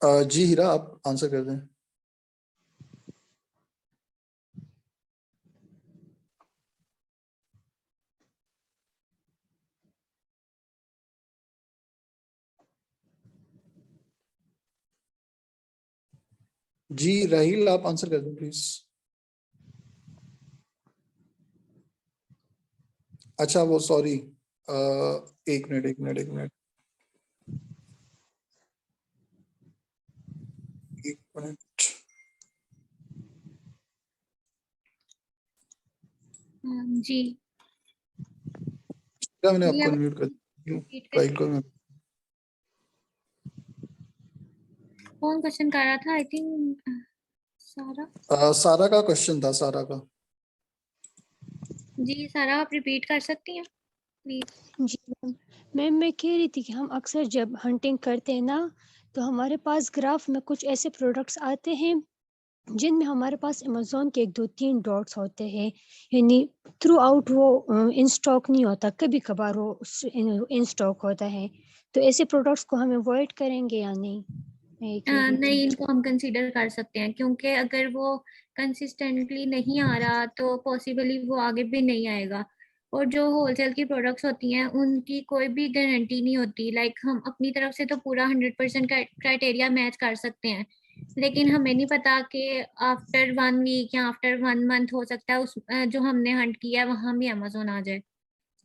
जी हीरा आप आंसर कर दें। जी राहिल आप आंसर कर दें प्लीज। अच्छा वो सॉरी, एक मिनट एक मिनट एक मिनट एक मिनट। जी क्या मैंने जी, आपको आप अनम्यूट कर repeat राइट को कौन क्वेश्चन कर रहा था? आई थिंक सारा। सारा का क्वेश्चन था, सारा का। जी सारा, आप रिपीट कर सकती हैं प्लीज? जी मैम मैं कह रही थी कि हम अक्सर जब हंटिंग करते हैं ना, तो हमारे पास ग्राफ में कुछ ऐसे प्रोडक्ट्स आते हैं जिनमें हमारे पास अमेज़ॉन के 1 2 3 डॉट्स होते हैं, यानी थ्रू आउट वो इन स्टॉक नहीं होता, कभी-कभार वो इन स्टॉक होता है। तो ऐसे प्रोडक्ट्स को हम अवॉइड करेंगे या नहीं? एक ही नहीं, वीकेंड। इनको हम कंसीडर कर सकते हैं क्योंकि अगर वो कंसिस्टेंटली नहीं आ रहा तो पॉसिबली वो आगे भी नहीं आएगा। और जो होलसेल की प्रोडक्ट्स होती हैं उनकी कोई भी गारंटी नहीं होती। लाइक हम अपनी तरफ से तो पूरा 100% क्राइटेरिया मैच कर सकते हैं, लेकिन हमें नहीं पता कि आफ्टर 1 वीक या आफ्टर 1 मंथ हो सकता है उस जो हमने हंट किया है वहां भी अमेजोन आ जाए।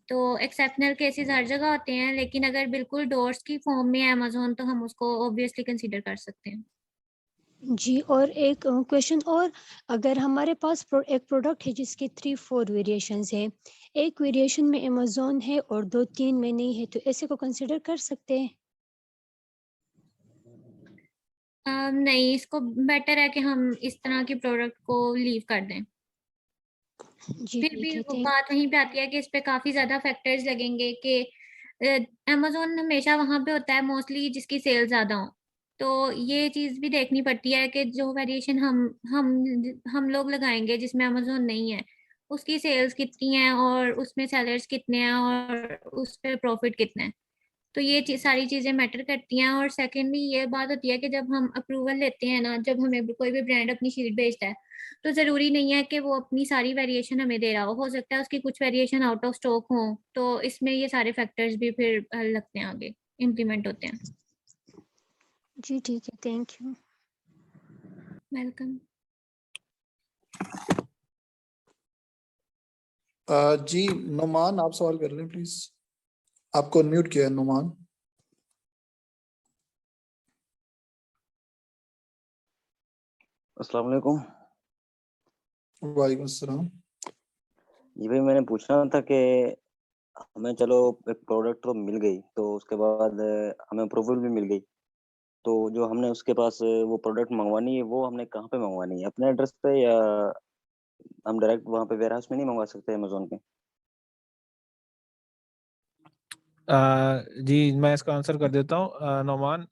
तो एक्सेप्शनल केसेस हर जगह होते हैं, लेकिन अगर बिल्कुल डोर्स की फॉर्म में है अमेजोन तो हम उसको ऑब्वियसली कंसीडर कर सकते हैं। जी, और एक क्वेश्चन और, अगर हमारे पास एक प्रोडक्ट है जिसके 3-4 वेरिएशंस हैं, एक वेरिएशन में अमेजोन है और 2-3 में नहीं है, तो ऐसे को कंसिडर कर सकते हैं? नहीं, इसको बेटर है कि हम इस तरह के प्रोडक्ट को लीव कर दें। जी फिर भी ठीक है, वो थैंक। बात वहीं पे आती है कि इस पे काफी ज्यादा फैक्टर्स लगेंगे कि अमेजोन हमेशा वहां पे होता है मोस्टली जिसकी सेल ज्यादा हो। तो ये चीज भी देखनी पड़ती है कि जो वेरिएशन हम लोग लगाएंगे जिसमें अमेजोन नहीं है, उसकी सेल्स कितनी है और उसमें सेलर्स कितने हैं और उस पे प्रॉफिट कितना है। तो ये सारी चीजें मैटर करती हैं। और सेकेंडली ये बात होती है कि जब हम अप्रूवल लेते हैं ना, जब हमें कोई भी ब्रांड अपनी शीट भेजता है, तो जरूरी नहीं है कि वो अपनी सारी वेरिएशन हमें दे रहा हो सकता है उसकी कुछ वेरिएशन आउट ऑफ स्टॉक हो। तो इसमें ये सारे फैक्टर्स भी फिर लगते हैं, आगे इम्प्लीमेंट होते हैं। जी ठीक है, थैंक यू। वेलकम। जी नुमान, आप सवाल कर रहे हैं प्लीज, आपको अनम्यूट किया है नुमान। अस्सलाम वालेकुम। वालेकुम अस्सलाम। जी भाई, मैंने पूछना था कि हमें चलो एक प्रोडक्ट तो मिल गई, तो उसके बाद हमें अप्रूवल भी मिल गई, तो जो हमने उसके पास वो प्रोडक्ट मंगवानी है वो हमने कहाँ पे मंगवानी है, अपने एड्रेस पे, या हम डायरेक्ट वहाँ पे वेयर हाउस में नहीं मंगवा सकते अमेजोन पे? जी मैं इसका आंसर कर देता हूँ नौमान।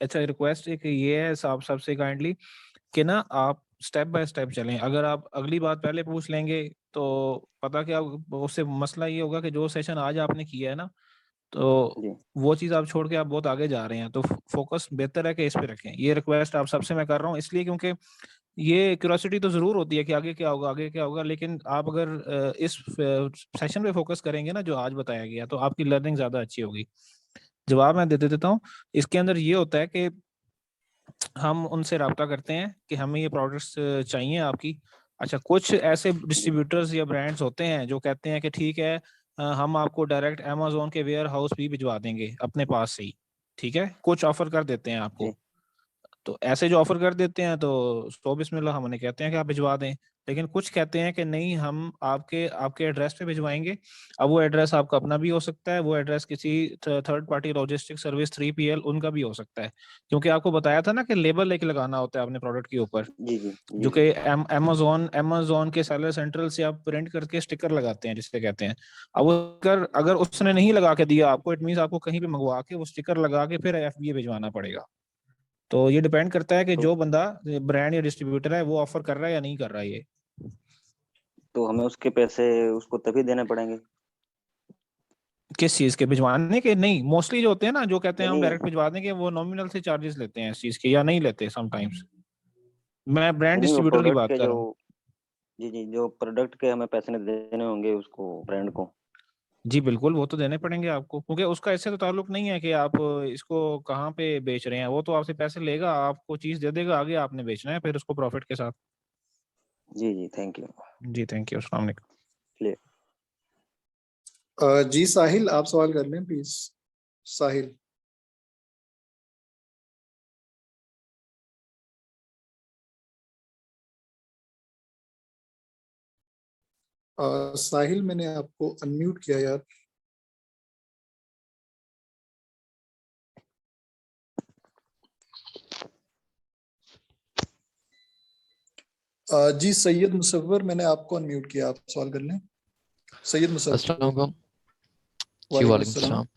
अच्छा, रिक्वेस्ट एक ये है साहब सबसे काइंडली कि ना आप स्टेप बाय स्टेप चलें। अगर आप अगली बात पहले पूछ लेंगे तो पता क्या, उससे मसला ये होगा कि जो सेशन आज आपने किया है ना, तो जी वो चीज़ आप छोड़ के आप बहुत आगे जा रहे हैं। तो फोकस बेहतर है कि इस पे रखें। ये रिक्वेस्ट आप सबसे मैं कर रहा हूँ इसलिए क्योंकि ये क्यूरियोसिटी तो जरूर होती है कि आगे क्या होगा, आगे क्या होगा, लेकिन आप अगर इस सेशन पे फोकस करेंगे ना जो आज बताया गया, तो आपकी लर्निंग ज्यादा अच्छी होगी। जवाब मैं दे देता हूँ। इसके अंदर ये होता है कि हम उनसे रब्ता करते हैं कि हमें ये प्रोडक्ट्स चाहिए आपकी। अच्छा, कुछ ऐसे जी डिस्ट्रीब्यूटर्स या ब्रांड्स होते हैं जो कहते हैं कि ठीक है, हम आपको डायरेक्ट अमेजोन के वेयर हाउस भी भिजवा देंगे अपने पास से ही। ठीक है, कुछ ऑफर कर देते हैं आपको। जी तो ऐसे जो ऑफर कर देते हैं तो सौ बिस्मिल्लाह, हम उन्हें कहते हैं कि आप भिजवा दें। लेकिन कुछ कहते हैं कि नहीं, हम आपके आपके एड्रेस पे भिजवाएंगे। अब वो एड्रेस आपका अपना भी हो सकता है, वो एड्रेस किसी third party logistic service 3PL उनका भी हो सकता है। क्योंकि आपको बताया था ना कि लेबल एक लगाना होता है अपने प्रोडक्ट के ऊपर, जी जी जी जो जी कि अमेजोन अमेजोन के सेलर सेंट्रल से आप प्रिंट करके स्टिकर लगाते हैं जिससे कहते हैं। अब वो स्टिकर अगर उसने नहीं लगा के दिया आपको, इट मीन आपको कहीं पे मंगवा के वो स्टिकर लगा के फिर FBA भिजवाना पड़ेगा। तो ये डिपेंड करता है कि तो जो बंदा ब्रांड या डिस्ट्रीब्यूटर है वो ऑफर कर रहा है या नहीं कर रहा है ये। तो हमें उसके पैसे उसको तभी देने पड़ेंगे? किस चीज के भिजवाने के? नहीं, मोस्टली जो होते हैं ना जो कहते हैं नहीं हम नहीं डायरेक्ट भिजवा देंगे, वो नॉमिनल से चार्जेस लेते हैं इस चीज के, या नहीं लेते समटाइम्स। मैं ब्रांड नहीं नहीं, वो डिस्ट्रीब्यूटर की प्रोडक्ट बात के कर जो, रहा हूँ। जी जी, जो प्रोडक्ट के हमें पैसे नहीं देने होंगे उसको, ब्रांड को? जी बिल्कुल, वो तो देने पड़ेंगे आपको, क्योंकि उसका इससे तो ताल्लुक नहीं है कि आप इसको कहाँ पे बेच रहे हैं। वो तो आपसे पैसे लेगा, आपको चीज दे देगा, आगे आपने बेचना है फिर उसको प्रॉफिट के साथ। जी जी, थैंक यू। जी थैंक यू, अस्सलाम वालेकुम। क्लियर। जी साहिल, आप सवाल कर लें प्लीज। साहिल। साहिल, मैंने आपको अनम्यूट किया यार। जी सैयद मुसव्वर, मैंने आपको अनम्यूट किया, आप सवाल कर लें। सैयद मुसव्वर। अस्सलाम वालेकुम। जी वालेकुम वालेकुम अस्सलाम। सलाम।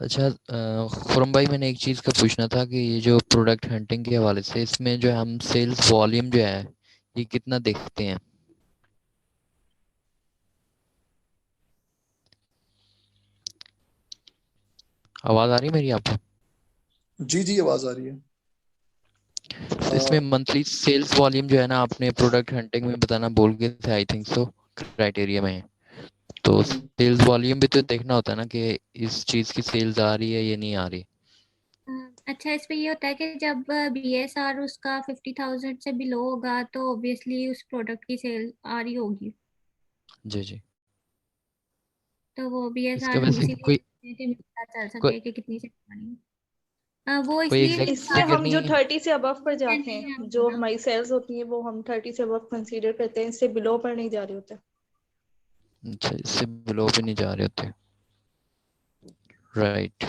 अच्छा, खुरम भाई, मैंने एक चीज़ का पूछना था कि ये जो प्रोडक्ट हंटिंग के हवाले से, इसमें जो हम सेल्स वॉल्यूम जो है ये कितना देखते हैं? आवाज़ आ रही है मेरी आपको? जी आवाज आ रही है। तो इसमें मंथली सेल्स वॉल्यूम जो है ना, आपने प्रोडक्ट हंटिंग में बताना भूल गए थे आई थिंक सो, क्राइटेरिया में। तो सेल्स वॉल्यूम भी तो देखना होता है ना कि इस चीज की सेल्स आ रही है या नहीं आ रही। अच्छा, इस पे ये होता है कि जब BSR उसका 50,000 से बिलो होगा तो ऑब्वियसली उस प्रोडक्ट की सेल आ रही होगी, जी। तो वो इसका BSR हम वैसे इसीलिए कोई देखते हैं कि पता चल कोई, सके कि कितनी सेल आनी है। वो कोई इसलिए एग्जैक्ट इसमें फिगर हम नहीं जो है? 30 से अबव पर जाते नहीं हैं, आता जो ना। हमारी सेल्स होती है वो हम 30 से अबव कंसीडर करते हैं, इससे बिलो पर नहीं जा रहे होते। अच्छा, इससे बिलो पे नहीं जा रहे होते, राइट।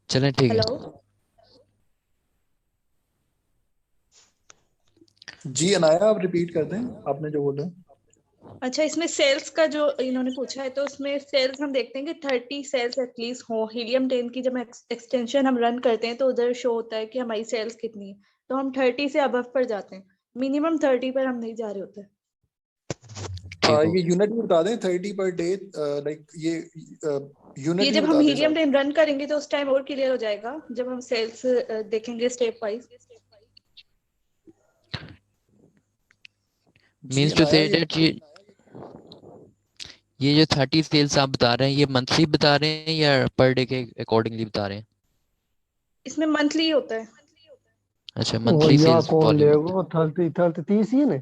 चलें ठीक है। हेलो जी अनाया, आप रिपीट कर दें आपने जो बोला। अच्छा, इसमें सेल्स का जो इन्होंने पूछा है, तो उसमें सेल्स हम देखते हैं कि 30 सेल्स एटलीस्ट हो। हीलियम 10 की जब एक्सटेंशन हम रन करते हैं तो उधर शो होता है कि हमारी सेल्स कितनी है, तो हम 30 से अबव पर जाते हैं, मिनिमम 30 पर हम नहीं जा रहे होते। ठीक हो ये यूनिट भी बता दें 30 पर डे, लाइक ये यूनिट ये भी जब बता हम दें हीलियम साथ। 10 रन करेंगे तो उस टाइम और क्लियर हो जाएगा, जब हम सेल्स देखेंगे स्टेप वाइज। जी मीन्स टू अनाया, से दैट ये जो 30 सेल्स आप बता रहे हैं, ये मंथली बता रहे हैं या पर डे के अकॉर्डिंगली बता रहे हैं? इसमें मंथली होता है। अच्छा, वो मंथली यहाँ सेल्स कौन वॉल्यूम। लेगा? 30 ही ने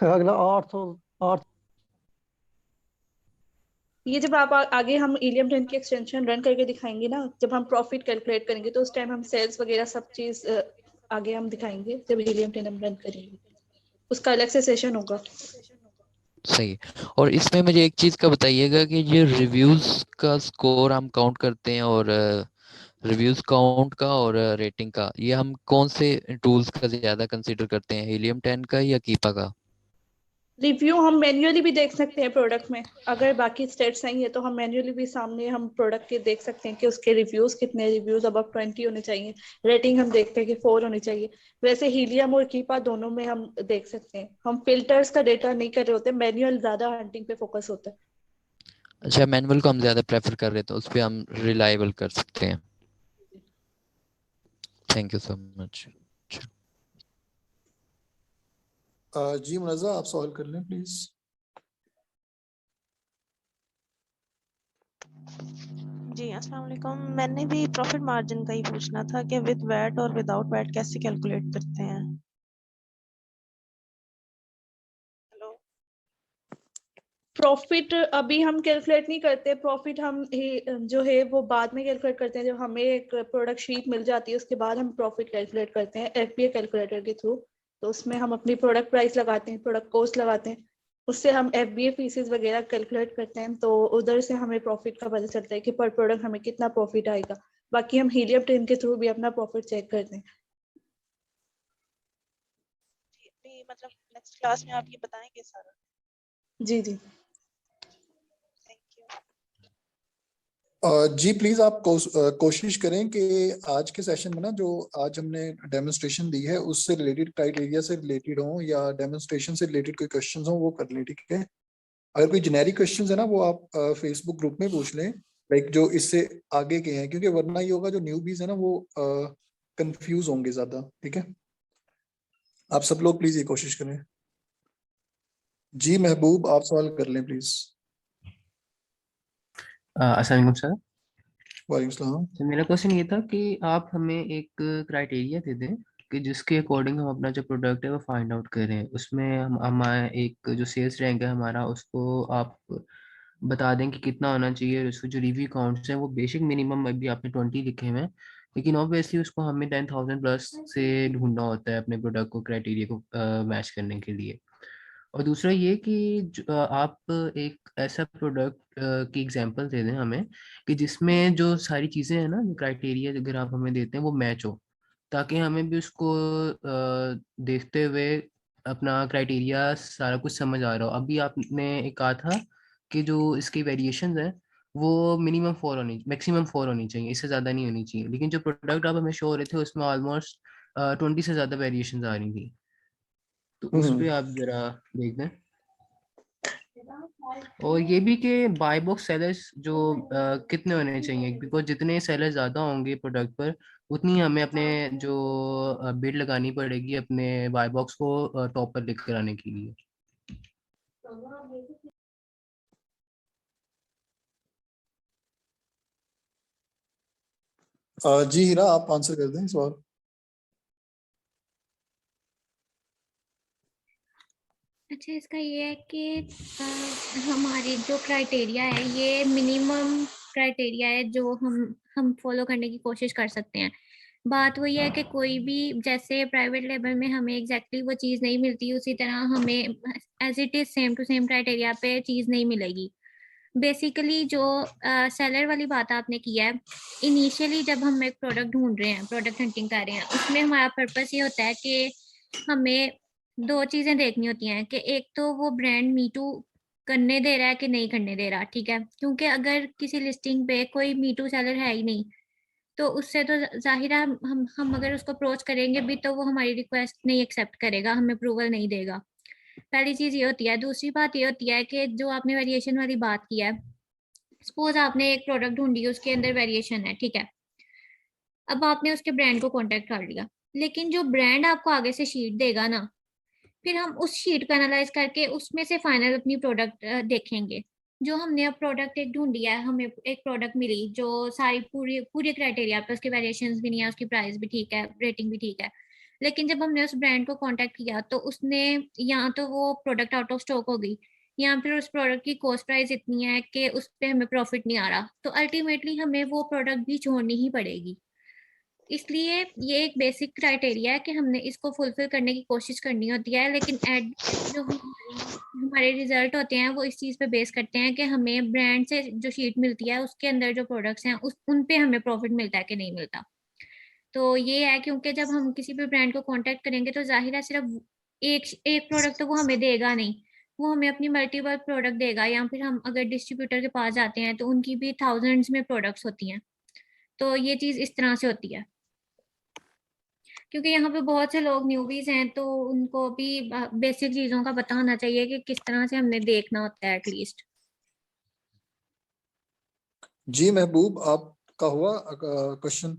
अगला 800 ये जब आप आगे हम हीलियम 10 की एक्सटेंशन रन करके दिखाएंगे ना, जब हम प्रॉफिट कैलकुलेट करेंगे तो उस टाइम हम सेल्स वगैरह सब चीज आगे हम दिखाएंगे, जब हीलियम 10 हम रन करेंगे उसका अलग से सेशन होगा। सही। और इसमें मुझे एक चीज़ का बताइएगा कि ये रिव्यूज़ का स्कोर हम काउंट करते हैं, और रिव्यूज़ काउंट का और रेटिंग का, ये हम कौन से टूल्स का ज़्यादा कंसीडर करते हैं, हीलियम 10 का या कीपा का? रिव्यू हम मैन्युअली भी देख सकते हैं प्रोडक्ट में, अगर बाकी स्टेट्स सही है तो हम मैन्युअली भी सामने हम प्रोडक्ट के देख सकते हैं कि उसके रिव्यूज कितने, रिव्यूज अबव 20 होने चाहिए, रेटिंग हम देखते हैं कि 4 होनी चाहिए। वैसे हीलियम और कीपा दोनों में हम देख सकते हैं, हम फिल्टर्स का डेटा नहीं कर रहे होते, मैनुअल ज्यादा हंटिंग पे फोकस होता है। अच्छा, मैनुअल को हम ज़्यादा प्रेफर कर रहे हैं तो उस पर हम रिलायबल कर सकते हैं। Thank you so much. जी मुनज़्ज़ा, आप सवाल कर लें प्लीज। जी अस्सलाम वालेकुम। मैंने भी प्रॉफिट मार्जिन का ही पूछना था कि विद वैट और विदाउट वैट कैसे कैलकुलेट करते हैं। हेलो, प्रॉफिट अभी हम कैलकुलेट नहीं करते, प्रॉफिट हम जो है वो बाद में कैलकुलेट करते हैं, जब हमें एक प्रोडक्ट शीट मिल जाती है उसके बाद हम प्रॉफिट कैलकुलेट करते हैं FBA कैलकुलेटर के थ्रू। तो उसमें हम अपनी प्रोडक्ट प्राइस लगाते हैं, प्रोडक्ट कॉस्ट लगाते हैं, उससे हम FBA फीसेस वगैरह कैलकुलेट करते हैं, तो उधर से हमें प्रॉफिट का पता चलता है कि पर प्रोडक्ट हमें कितना प्रॉफिट आएगा। बाकी हम हीलियम 10 के थ्रू भी अपना प्रॉफिट चेक करते हैं। जी अभी मतलब नेक्स्ट क्लास में आप ये बताएंगे सारा? जी जी थैंक यू। जी प्लीज आप कोशिश करें कि आज के सेशन में ना, जो आज हमने डेमोन्स्ट्रेशन दी है उससे रिलेटेड, क्राइटेरिया से रिलेटेड हो या डेमोन्स्ट्रेशन से रिलेटेड कोई क्वेश्चंस हो वो कर लें, ठीक है। अगर कोई जेनेरिक क्वेश्चंस है ना वो आप फेसबुक ग्रुप में पूछ लें, लाइक जो इससे आगे के हैं, क्योंकि वरना ये होगा जो न्यूबीज है ना वो कंफ्यूज होंगे ज्यादा, ठीक है। आप सब लोग प्लीज ये कोशिश करें। जी महबूब, आप सवाल कर लें प्लीज। अस्सलाम वालेकुम सर। वालेकुम सलाम। तो मेरा क्वेश्चन ये था कि आप हमें एक क्राइटेरिया दे दें कि जिसके अकॉर्डिंग हम अपना जो प्रोडक्ट है वो फाइंड आउट करें। उसमें हम हमारा एक जो सेल्स रैंक है हमारा, उसको आप बता दें कि कितना होना चाहिए, और उसके जो रिव्यू काउंट्स हैं वो बेसिक मिनिमम अभी आपने 20 लिखे हुए हैं, लेकिन ऑब्वियसली उसको हमें 10,000 प्लस से ढूंढना होता है अपने प्रोडक्ट को, क्राइटेरिया को मैच करने के लिए। और दूसरा ये कि आप एक ऐसा प्रोडक्ट की एग्जांपल दे दें हमें कि जिसमें जो सारी चीज़ें हैं ना, जो क्राइटेरिया अगर आप हमें देते हैं वो मैच हो, ताकि हमें भी उसको देखते हुए अपना क्राइटेरिया सारा कुछ समझ आ रहा हो। अभी आपने एक कहा था कि जो इसकी वेरिएशंस हैं वो मिनिमम 4 होनी, मैक्सिमम 4 होनी चाहिए, इससे ज़्यादा नहीं होनी चाहिए, लेकिन जो प्रोडक्ट आप हमें शो हो रहे थे उसमें ऑलमोस्ट 20 से ज़्यादा वेरिएशंस आ रही थी, तो उस पर आप ज़रा देख दें। और ये भी कि बाय बॉक्स सेलर्स जो कितने होने चाहिए, बिकॉज जितने सेलर ज़्यादा होंगे प्रोडक्ट पर उतनी हमें अपने जो बिड लगानी पड़ेगी अपने बाय बॉक्स को टॉप पर लेकर आने के लिए। जी हीरा, आप आंसर कर दें सवाल। अच्छा, इसका ये है कि हमारी जो क्राइटेरिया है ये मिनिमम क्राइटेरिया है जो हम फॉलो करने की कोशिश कर सकते हैं। बात वही है कि कोई भी जैसे प्राइवेट लेवल में हमें एग्जैक्टली वो चीज़ नहीं मिलती, उसी तरह हमें as it is same to same criteria पे चीज़ नहीं मिलेगी। बेसिकली जो सेलर वाली बात आपने किया है, इनिशियली जब हम एक प्रोडक्ट ढूंढ रहे हैं, प्रोडक्ट हंटिंग कर रहे हैं, उसमें हमारा पर्पस ये होता है कि हमें दो चीजें देखनी होती हैं कि एक तो वो ब्रांड मीटू करने दे रहा है कि नहीं करने दे रहा, ठीक है। क्योंकि अगर किसी लिस्टिंग पे कोई मीटू सेलर है ही नहीं तो उससे तो जाहिर है हम अगर उसको अप्रोच करेंगे भी तो वो हमारी रिक्वेस्ट नहीं एक्सेप्ट करेगा, हमें अप्रूवल नहीं देगा। पहली चीज ये होती है। दूसरी बात ये होती है कि जो आपने वेरिएशन वाली बात की है, सपोज आपने एक प्रोडक्ट ढूंढी, उसके अंदर वेरिएशन है, ठीक है। अब आपने उसके ब्रांड को कांटेक्ट कर लिया, लेकिन जो ब्रांड आपको आगे से शीट देगा ना, फिर हम उस शीट को एनालाइज करके उसमें से फाइनल अपनी प्रोडक्ट देखेंगे। जो हमने अब प्रोडक्ट एक ढूंढी है, हमें एक प्रोडक्ट मिली जो सारी पूरी पूरी क्राइटेरिया पे, उसके वेरिएशंस भी नहीं है, उसकी प्राइस भी ठीक है, रेटिंग भी ठीक है, लेकिन जब हमने उस ब्रांड को कांटेक्ट किया तो उसने या तो वो प्रोडक्ट आउट ऑफ स्टॉक हो गई या फिर उस प्रोडक्ट की कॉस्ट प्राइस इतनी है कि उस पर हमें प्रॉफिट नहीं आ रहा, तो अल्टीमेटली हमें वो प्रोडक्ट भी छोड़नी ही पड़ेगी। इसलिए ये एक बेसिक क्राइटेरिया है कि हमने इसको फुलफिल करने की कोशिश करनी होती है, लेकिन एट जो हमारे रिजल्ट होते हैं वो इस चीज़ पे बेस करते हैं कि हमें ब्रांड से जो शीट मिलती है उसके अंदर जो प्रोडक्ट्स हैं उन पे हमें प्रॉफिट मिलता है कि नहीं मिलता। तो ये है, क्योंकि जब हम किसी भी ब्रांड को कांटेक्ट करेंगे तो जाहिर है सिर्फ एक एक प्रोडक्ट तो वो हमें देगा नहीं, वो हमें अपनी मल्टीपल प्रोडक्ट देगा। या फिर हम अगर डिस्ट्रीब्यूटर के पास जाते हैं तो उनकी भी थाउजेंड्स में प्रोडक्ट्स होती हैं। तो ये चीज़ इस तरह से होती है, क्योंकि यहाँ पे बहुत से लोग न्यूबीज हैं तो उनको भी बेसिक चीजों का पता होना चाहिए कि किस तरह से हमने देखना होता है एटलीस्ट। जी महबूब, आपका हुआ क्वेश्चन,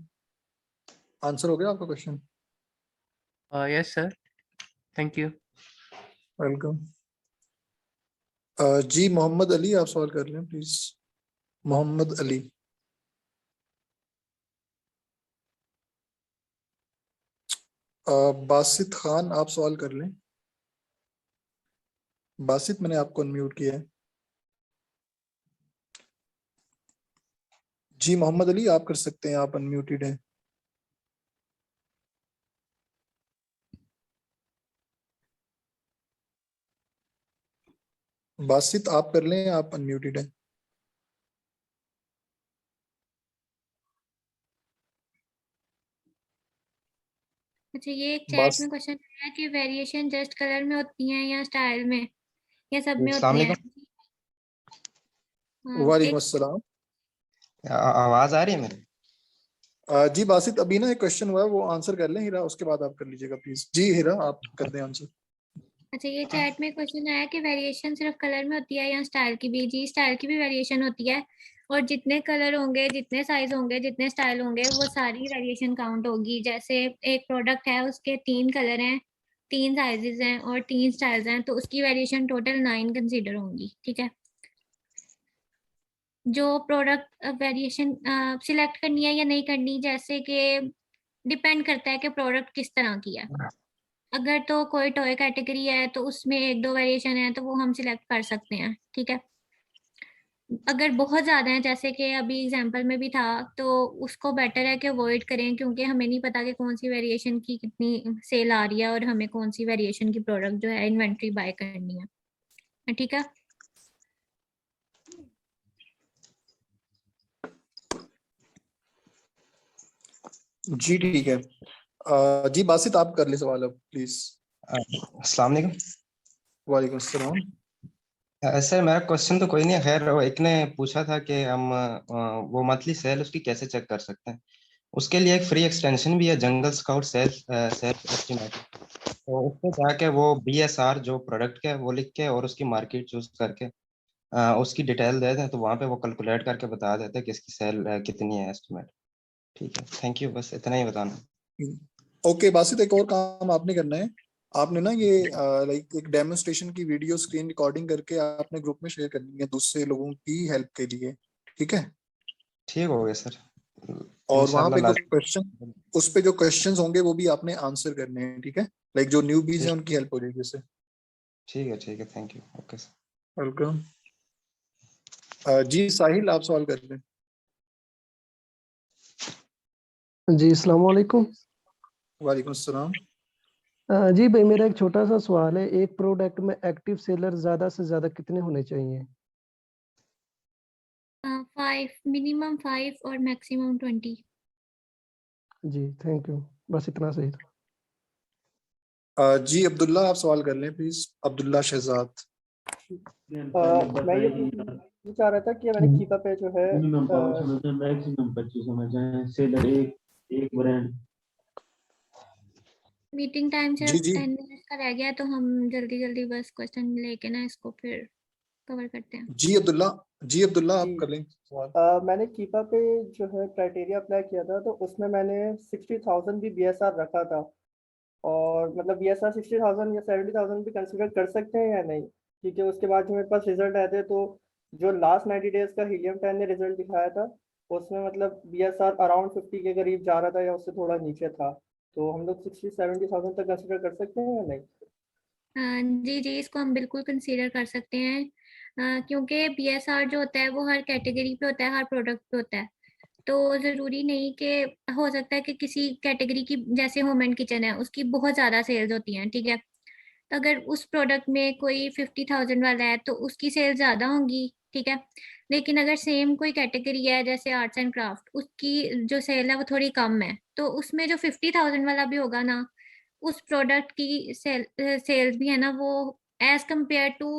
आंसर हो गया आपका question? Yes sir, thank you. Welcome. जी मोहम्मद अली, आप सवाल कर लें प्लीज। मोहम्मद अली। बासित खान, आप सवाल कर लें। बासित, मैंने आपको अनम्यूट किया है। जी मोहम्मद अली, आप कर सकते हैं, आप अनम्यूटेड हैं। बासित, आप कर लें, आप अनम्यूटेड हैं। अच्छा, ये एक चैट में क्वेश्चन है कि वेरिएशन जस्ट कलर में होती हैं या स्टाइल में या सब में होती हैं? वालेकुम अस्सलाम। आवाज आ रही है मेरी? जी बासित, अभी ना एक क्वेश्चन हुआ है, वो आंसर कर लें हीरा, उसके बाद आप कर लीजिएगा प्लीज। जी हीरा, आप कर दें आंसर। अच्छा, ये चैट में क्वेश्चन आया कि वेरिएशन सिर्फ कलर में होती है या स्टाइल की भी? जी, स्टाइल की भी वेरिएशन होती है, और जितने कलर होंगे, जितने साइज होंगे, जितने स्टाइल होंगे, वो सारी वेरिएशन काउंट होगी। जैसे एक प्रोडक्ट है, उसके 3 कलर हैं, 3 साइजेस हैं और 3 स्टाइल्स हैं, तो उसकी वेरिएशन टोटल 9 कंसीडर होंगी, ठीक है। जो प्रोडक्ट वेरिएशन सिलेक्ट करनी है या नहीं करनी, जैसे कि डिपेंड करता है कि प्रोडक्ट किस तरह की है। अगर तो कोई टॉय कैटेगरी है तो उसमें 1-2 वेरिएशन है तो वो हम सिलेक्ट कर सकते हैं, ठीक है। अगर बहुत ज्यादा है, जैसे कि अभी एग्जांपल में भी था, तो उसको बेटर है कि अवॉइड करें, क्योंकि हमें नहीं पता कि कौन सी वेरिएशन की कितनी सेल आ रही है और हमें कौन सी वेरिएशन की प्रोडक्ट जो है इन्वेंट्री बाय करनी है, ठीक है। जी ठीक है। जी बासित, आप कर ले सवाल अब प्लीज। अस्सलाम वालेकुम। वालेकुम अस्सलाम। सर मेरा क्वेश्चन तो कोई नहीं है, खैर वो एक ने पूछा था कि हम वो मंथली सेल उसकी कैसे चेक कर सकते हैं। उसके लिए एक फ्री एक्सटेंशन भी है, जंगल स्काउट सेल्फ एस्टिमेटर। तो उस पे जाके वो BSR जो प्रोडक्ट के वो लिख के और उसकी मार्केट चूज करके उसकी डिटेल दे दें तो वहाँ पे वो कैलकुलेट करके बता देते हैं कि इसकी सेल कितनी है एस्टिमेट। ठीक है, थैंक यू, बस इतना ही बताना। ओके बासित, एक और काम आपने करना है। आपने ना ये लाइक एक डेमोन्स्ट्रेशन की वीडियो स्क्रीन रिकॉर्डिंग करके आपने ग्रुप में शेयर करनी है दूसरे लोगों की हेल्प के लिए, ठीक है? ठीक हो गया सर। और वहां पे इंशाल्लाह जो क्वेश्चन, उस पे जो क्वेश्चंस होंगे वो भी आपने आंसर करने हैं, ठीक है? लाइक जो न्यूबीज हैं उनकी हेल्प हो जाएगी इससे। ठीक है, thank you, okay sir. Welcome. जी साहिल, आप सवाल कर लें। जी अस्सलाम वालेकुम। वालेकुम अस्सलाम। जी भाई, मेरा एक छोटा सा सवाल है, एक प्रोडक्ट में एक्टिव सेलर ज्यादा से ज्यादा कितने होने चाहिए? 5, मिनिमम 5 और मैक्सिमम 20। जी थैंक यू, बस इतना सही था। जी अब्दुल्ला, आप सवाल कर लें प्लीज। अब्दुल्ला शहजाद। मैं ये पूछना चाह रहा था कि मैंने कीपा पे जो है मैक्सिमम 25 होना चाहिए सेलर एक ब्रांड। मीटिंग टाइम जी सिर्फ जी 10 मिनट्स का रह गया है, तो हम जल्दी जल्दी बस क्वेश्चन लेके ना इसको फिर कवर करते हैं। जी अब्दुल्ला, आप कर लें सवाल। मैंने कीपा पे जो है क्राइटेरिया अप्लाई किया था, तो उसमें मैंने 60,000 भी बीएसआर रखा था। और मतलब बीएसआर 60,000 या 70,000 भी कंसिडर कर सकते हैं या नहीं? क्योंकि उसके बाद जो मेरे पास रिजल्ट आए थे, तो जो लास्ट 90 डेज का हीलियम 10 ने रिजल्ट दिखाया था, उसमें मतलब बीएसआर अराउंड 50 के करीब जा रहा था या उससे थोड़ा नीचे था। तो हम लोग 60-70,000 तक कंसिडर कर सकते हैं या नहीं? जी जी, इसको हम बिल्कुल कंसीडर कर सकते हैं, क्योंकि बीएसआर जो होता है वो हर कैटेगरी पे होता है, हर प्रोडक्ट पे होता है। तो ज़रूरी नहीं कि, हो सकता है कि किसी कैटेगरी की, जैसे होम एंड किचन है, उसकी बहुत ज़्यादा सेल्स होती हैं, ठीक है? तो अगर उस प्रोडक्ट में कोई 50,000 वाला है तो उसकी सेल ज़्यादा होंगी, ठीक है? लेकिन अगर सेम कोई कैटेगरी है जैसे आर्ट्स एंड क्राफ्ट, उसकी जो सेल है वो थोड़ी कम है, तो उसमें जो 50,000 वाला भी होगा ना, उस प्रोडक्ट की सेल्स भी है ना, वो as compare to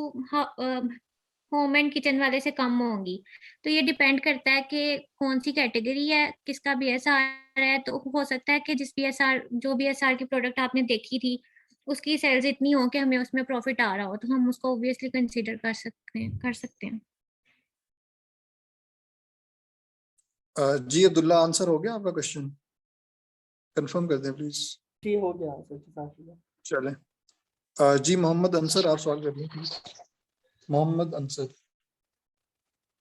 home and kitchen वाले से कम होंगी। तो ये डिपेंड करता है कि कौन सी कैटेगरी है, किसका बीएसआर है। तो हो सकता है कि जो बीएसआर की प्रोडक्ट आपने देखी थी, उसकी सेल्स इतनी हो कि हमें उसमें प्रॉफिट आ रहा हो, तो हम उसको ऑब्वियसली कंसीडर कर सकते हैं। जी अब्दुल्ला, आंसर हो गया आपका क्वेश्चन? कंफर्म कर दें प्लीज। जी हो गया आंसर। चले। जी मोहम्मद अंसर, आप सवाल कर लें प्लीज। मोहम्मद अंसर।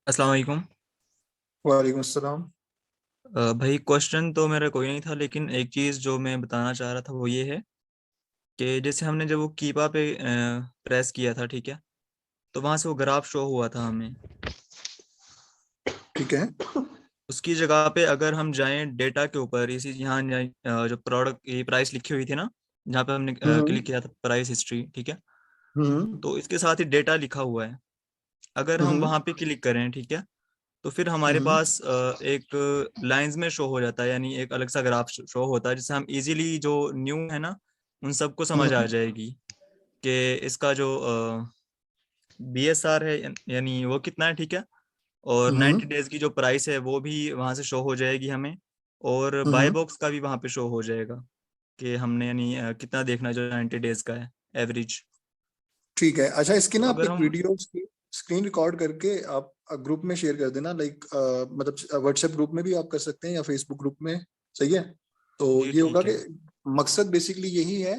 अस्सलाम वालेकुम। वालेकुम अस्सलाम। भाई क्वेश्चन तो मेरा कोई नहीं था, लेकिन एक चीज़ जो मैं बताना चाह रहा था वो ये है कि जैसे हमने जब वो कीपा पे प्रेस किया था, ठीक है, तो वहाँ से वो ग्राफ शो हुआ था हमें, ठीक है? उसकी जगह पे अगर हम जाएं डेटा के ऊपर, इसी यहाँ जो प्रोडक्ट ये प्राइस लिखी हुई थी ना, जहाँ पे हमने क्लिक किया था प्राइस हिस्ट्री, ठीक है, तो इसके साथ ही डेटा लिखा हुआ है। अगर हम वहाँ पे क्लिक करें, ठीक है, तो फिर हमारे पास एक लाइंस में शो हो जाता है, यानी एक अलग सा ग्राफ शो होता है, जिससे हम इजीली जो न्यू है ना उन सबको समझ आ जाएगी कि इसका जो बीएसआर है यानी वो कितना है, ठीक है, और 90 डेज की जो प्राइस है वो भी वहां से शो हो जाएगी हमें, और बाय बॉक्स का भी वहां पे शो हो जाएगा कि हमने यानी कितना देखना जो 90 डेज का है एवरेज। ठीक है। अच्छा, इसकी ना तो आप अगर एक हम वीडियो स्क्रीन रिकॉर्ड करके आप ग्रुप में शेयर कर देना, लाइक मतलब व्हाट्सएप ग्रुप में भी आप कर सकते हैं या फेसबुक ग्रुप में, सही है? तो जी ये होगा ठीक है। कि मकसद बेसिकली यही है,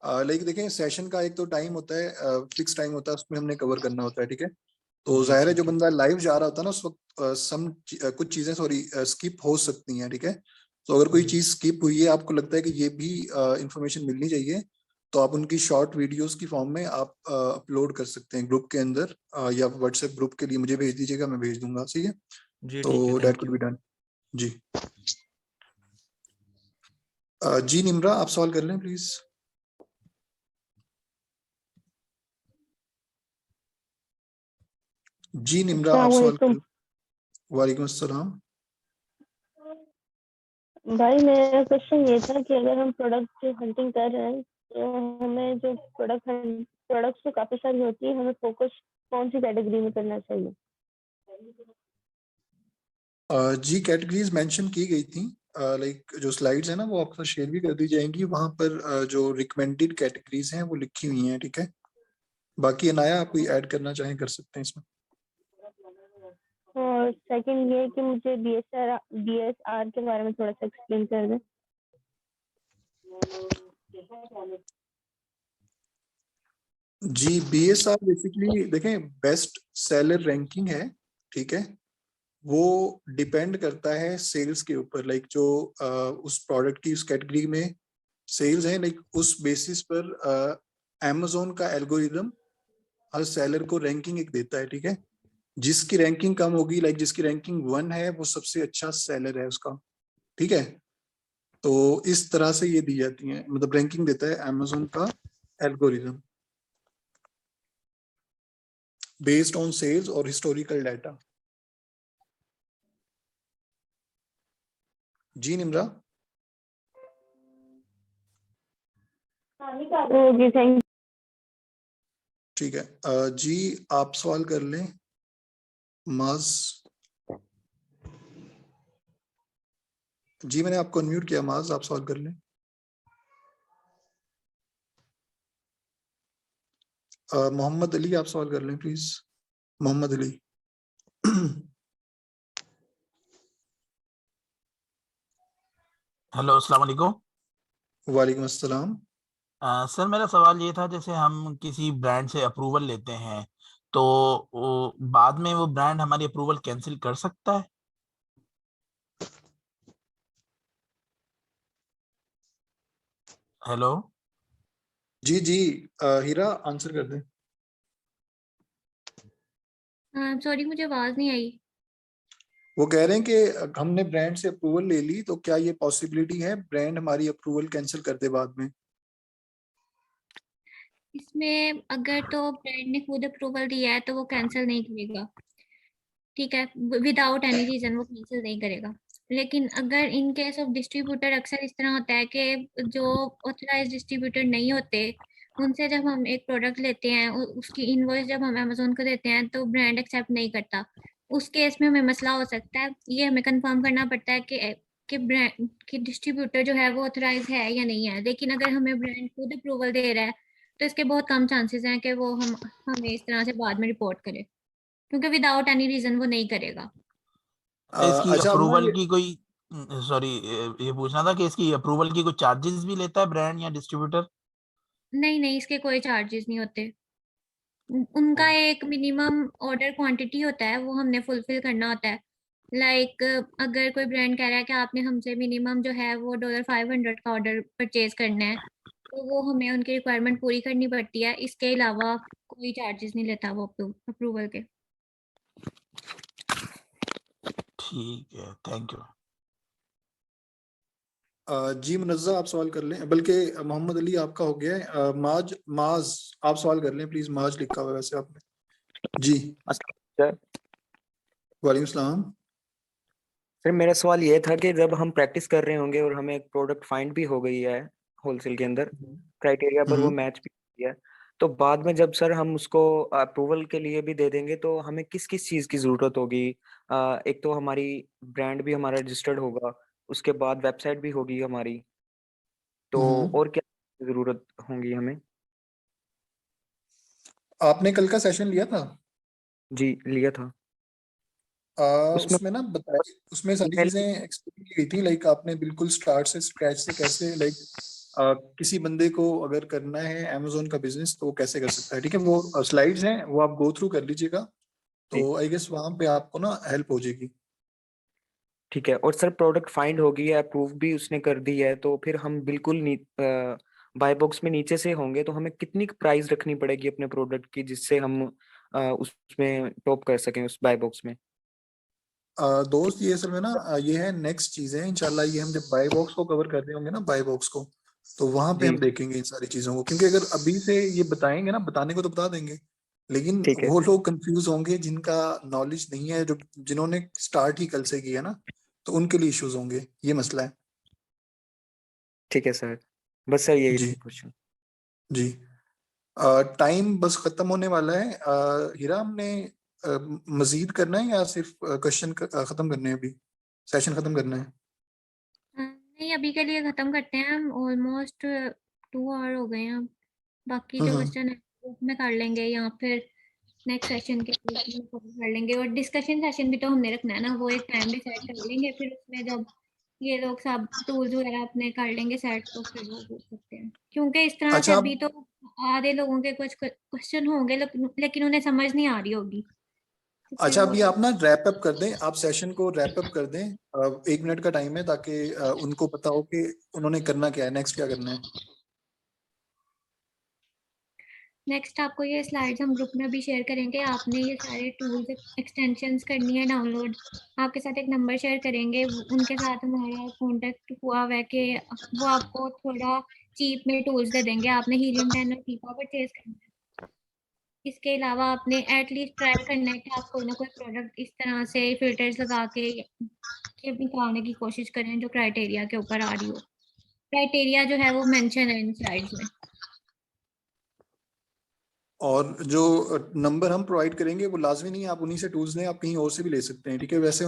लाइक देखें सेशन का एक तो टाइम होता है, फिक्स टाइम होता है, उसमें हमने कवर करना होता है, ठीक है? तो जी जाहिर है जो ठीक है। बंदा लाइव जा रहा होता है ना उस वक्त कुछ चीजें स्किप हो सकती हैं, ठीक है? तो अगर कोई चीज स्किप हुई है, आपको लगता है कि ये भी इंफॉर्मेशन मिलनी चाहिए, तो आप उनकी शॉर्ट वीडियोस की फॉर्म में आप अपलोड कर सकते हैं ग्रुप के अंदर, या व्हाट्सएप ग्रुप के लिए मुझे भेज दीजिएगा, मैं भेज दूंगा, ठीक है? जी ठीक है, तो that thank could you. Be done. जी। जी निम्रा, आप सवाल कर लें प्लीज। जी निम्रा, आप सवाल कर लें। वालेकुम अस्सलाम। भाई मेरा क्वेश्चन ये था कि अगर हम प्रोडक्ट की हंटिंग कर रहे हैं, तो हमें जो प्रोडक्ट्स तो काफी सारी होती है, हमें फोकस कौन सी कैटेगरी में करना चाहिए? जी कैटेगरीज मेंशन की गई थी, लाइक जो स्लाइड्स है ना वो आपको शेयर भी कर दी जाएंगी, वहां पर जो रिकमेंडेड कैटेगरीज हैं वो लिखी हुई हैं, ठीक है? बाकी अनाया आप कोई ऐड करना चाहें कर सकते हैं इसमें। और सेकंड ये कि मुझे बीएसआर के बारे में थोड़ा सा एक्सप्लेन कर दें। जी, बीएसआर बेसिकली देखें बेस्ट सेलर रैंकिंग है, ठीक है। वो डिपेंड करता है सेल्स के ऊपर, लाइक जो उस प्रोडक्ट की उस कैटेगरी में सेल्स है, लाइक उस बेसिस पर अमेज़न का एल्गोरिदम हर सेलर को रैंकिंग एक देता है, ठीक है। जिसकी रैंकिंग कम होगी, लाइक जिसकी रैंकिंग 1 है, वो सबसे अच्छा सेलर है उसका, ठीक है। तो इस तरह से ये दी जाती है, मतलब रैंकिंग देता है अमेज़न का एल्गोरिदम बेस्ड ऑन सेल्स और हिस्टोरिकल डाटा। जी निम्रा। जी थैंक। ठीक है, जी आप सवाल कर लें। माज जी, मैंने आपको अनम्यूट किया। माज आप सवाल कर लें। मोहम्मद अली आप सवाल कर लें प्लीज। मोहम्मद अली। हेलो, अस्सलाम वालेकुम। वालेकुम अस्सलाम। सर मेरा सवाल ये था, जैसे हम किसी ब्रांड से अप्रूवल लेते हैं तो बाद में वो ब्रांड हमारी अप्रूवल कैंसिल कर सकता है? हेलो। जी जी, हीरा आंसर कर दें। सॉरी, मुझे आवाज नहीं आई। वो कह रहे हैं कि हमने ब्रांड से अप्रूवल ले ली, तो क्या ये पॉसिबिलिटी है ब्रांड हमारी अप्रूवल कैंसिल कर दे बाद में? इसमें अगर तो ब्रांड ने खुद अप्रूवल दिया है तो वो कैंसिल नहीं करेगा, ठीक है, विदाउट एनी रीजन वो कैंसिल नहीं करेगा। लेकिन अगर इन केस ऑफ डिस्ट्रीब्यूटर अक्सर इस तरह होता है कि जो ऑथराइज डिस्ट्रीब्यूटर नहीं होते उनसे जब हम एक प्रोडक्ट लेते हैं उसकी इनवॉइस जब हम अमेजोन को देते हैं तो ब्रांड एक्सेप्ट नहीं करता। उस केस में हमें मसला हो सकता है, ये हमें कंफर्म करना पड़ता है कि ब्रांड की डिस्ट्रीब्यूटर जो है वो ऑथराइज है या नहीं है। लेकिन अगर हमें ब्रांड खुद अप्रूवल दे रहा है तो इसके बहुत कम चांसेस हैं कि वो हमें इस तरह से बाद में रिपोर्ट करे, क्योंकि विदाउट एनी रीजन वो नहीं करेगा। इसकी अच्छा, अब ना अप्रूवल की कोई, सॉरी, ये पूछना था कि इसकी अप्रूवल की कोई चार्जेस भी लेता है ब्रांड या डिस्ट्रीब्यूटर? नहीं नहीं, इसके कोई चार्जेस नहीं होते। उनका एक मिनिमम ऑर्डर क्वांटिटी होता है, वो हमने फुलफिल करना होता है। लाइक अगर कोई ब्रांड कह रहा है कि आपने हमसे मिनिमम जो है वो $500 का ऑर्डर परचेज करना है, तो वो हमें उनकी रिक्वायरमेंट पूरी करनी पड़ती है। इसके अलावा कोई चार्जेस नहीं लेता वो अप्रूवल के। ठीक है, थैंक यू। जी मुनज़्ज़ा आप सवाल कर लें, बल्कि मोहम्मद अली आपका हो गया है। माज माज आप सवाल कर लें प्लीज। माज लिखा हुआ है वैसे आपने। जी सर वालेकुम सलाम। सर मेरा सवाल ये था कि जब हम प्रैक्टिस कर रहे होंगे और हमें एक प्रोडक्ट फाइंड भी हो गई है होलसेल के अंदर, क्राइटेरिया पर वो मैच भी किया है, तो बाद में जब सर हम उसको अप्रूवल के लिए भी दे देंगे तो हमें किस किस चीज़ की ज़रूरत होगी? एक तो हमारी ब्रांड भी हमारा रजिस्टर्ड होगा, उसके बाद वेबसाइट भी होगी हमारी, तो और क्या ज़रूरत होंगी हमें? आपने कल का सेशन लिया था? जी लिया था। उसमें उसमें ना बताइए, उसमें सारी email चीजें एक्सप्लेन की गई थी, लाइक आपने बिल्कुल स्टार्ट से स्क्रैच से कैसे, लाइक किसी बंदे को अगर करना है अमेज़न का बिजनेस तो वो कैसे कर सकता है, ठीक है। वो स्लाइड्स हैं, वो आप गो थ्रू कर लीजिएगा, तो आई गेस वहां पे आपको ना हेल्प हो जाएगी। ठीक है। और सर प्रोडक्ट फाइंड हो गई है, अप्रूव भी उसने कर दी है, तो फिर हम बिल्कुल बाय बॉक्स में नीचे से होंगे, तो हमें कितनी प्राइस रखनी पड़ेगी अपने प्रोडक्ट की जिससे हम उसमें टॉप कर सकें उस बाय बॉक्स में? दोस्त ये असल में ना ये है नेक्स्ट चीज है इंशाल्लाह। ये हम जब बाय बॉक्स को कवर कर रहे होंगे ना, बाय बॉक्स को, तो वहां पे जी हम देखेंगे इन सारी चीजों को, क्योंकि अगर अभी से ये बताएंगे ना, बताने को तो बता देंगे, लेकिन ठीक है। वो लोग कंफ्यूज होंगे जिनका नॉलेज नहीं है, जो जिन्होंने स्टार्ट ही कल से किया ना, तो उनके लिए इश्यूज होंगे, ये मसला है। ठीक है सर, बस सर यही जी थे क्वेश्चन। जी, टाइम बस खत्म होने वाला है। हीरा, हमने मजीद करना है या सिर्फ क्वेश्चन खत्म करने हैं अभी, सेशन खत्म करना है? नहीं, अभी के लिए खत्म करते हैं, हम ऑलमोस्ट 2 आवर हो गए हैं। बाकी जो क्वेश्चन है ग्रुप में कर लेंगे या फिर नेक्स्ट सेशन के लिए कर लेंगे। और डिस्कशन सेशन भी तो हमने रखना है ना, वो एक टाइम भी सेट कर लेंगे, फिर उसमें जब ये लोग सब टूल्स वगैरह अपने कर लेंगे सेट तो फिर वो पूछ सकते हैं, क्योंकि इस तरह से अच्छा अभी तो आधे लोगों के कुछ क्वेश्चन होंगे लेकिन उन्हें समझ नहीं आ रही होगी। तो फिर अच्छा, वो अभी आप ना रैप अप कर दें, आप सेशन को रैप अप कर दें। 1 मिनट का टाइम है ताकि उनको पता हो कि उन्होंने करना क्या है, नेक्स्ट क्या करना है। नेक्स्ट आपको ये स्लाइड्स हम ग्रुप में भी शेयर करेंगे। आपने ये सारे टूल्स एक्सटेंशंस करनी है डाउनलोड। आपके साथ एक नंबर शेयर करेंगे, उनके साथ हमारा कांटेक्ट हुआ है कि वो आपको थोड़ा चीप में टूल्स दे देंगे। आपने हीलियम 10 और कीपा परचेज करना है। इसके अलावा आपने एटलीस्ट ट्राई करना है कि आप कोई ना कोई प्रोडक्ट इस तरह से फिल्टर्स लगा के निकालने की कोशिश करें जो क्राइटेरिया के ऊपर आ रही हो। क्राइटेरिया जो है वो मेंशन है इन स्लाइड्स में। और जो नंबर हम प्रोवाइड करेंगे वो लाजमी नहीं है आप उन्हीं से टूल्स लें, आप कहीं और से भी ले सकते हैं, ठीक है। वैसे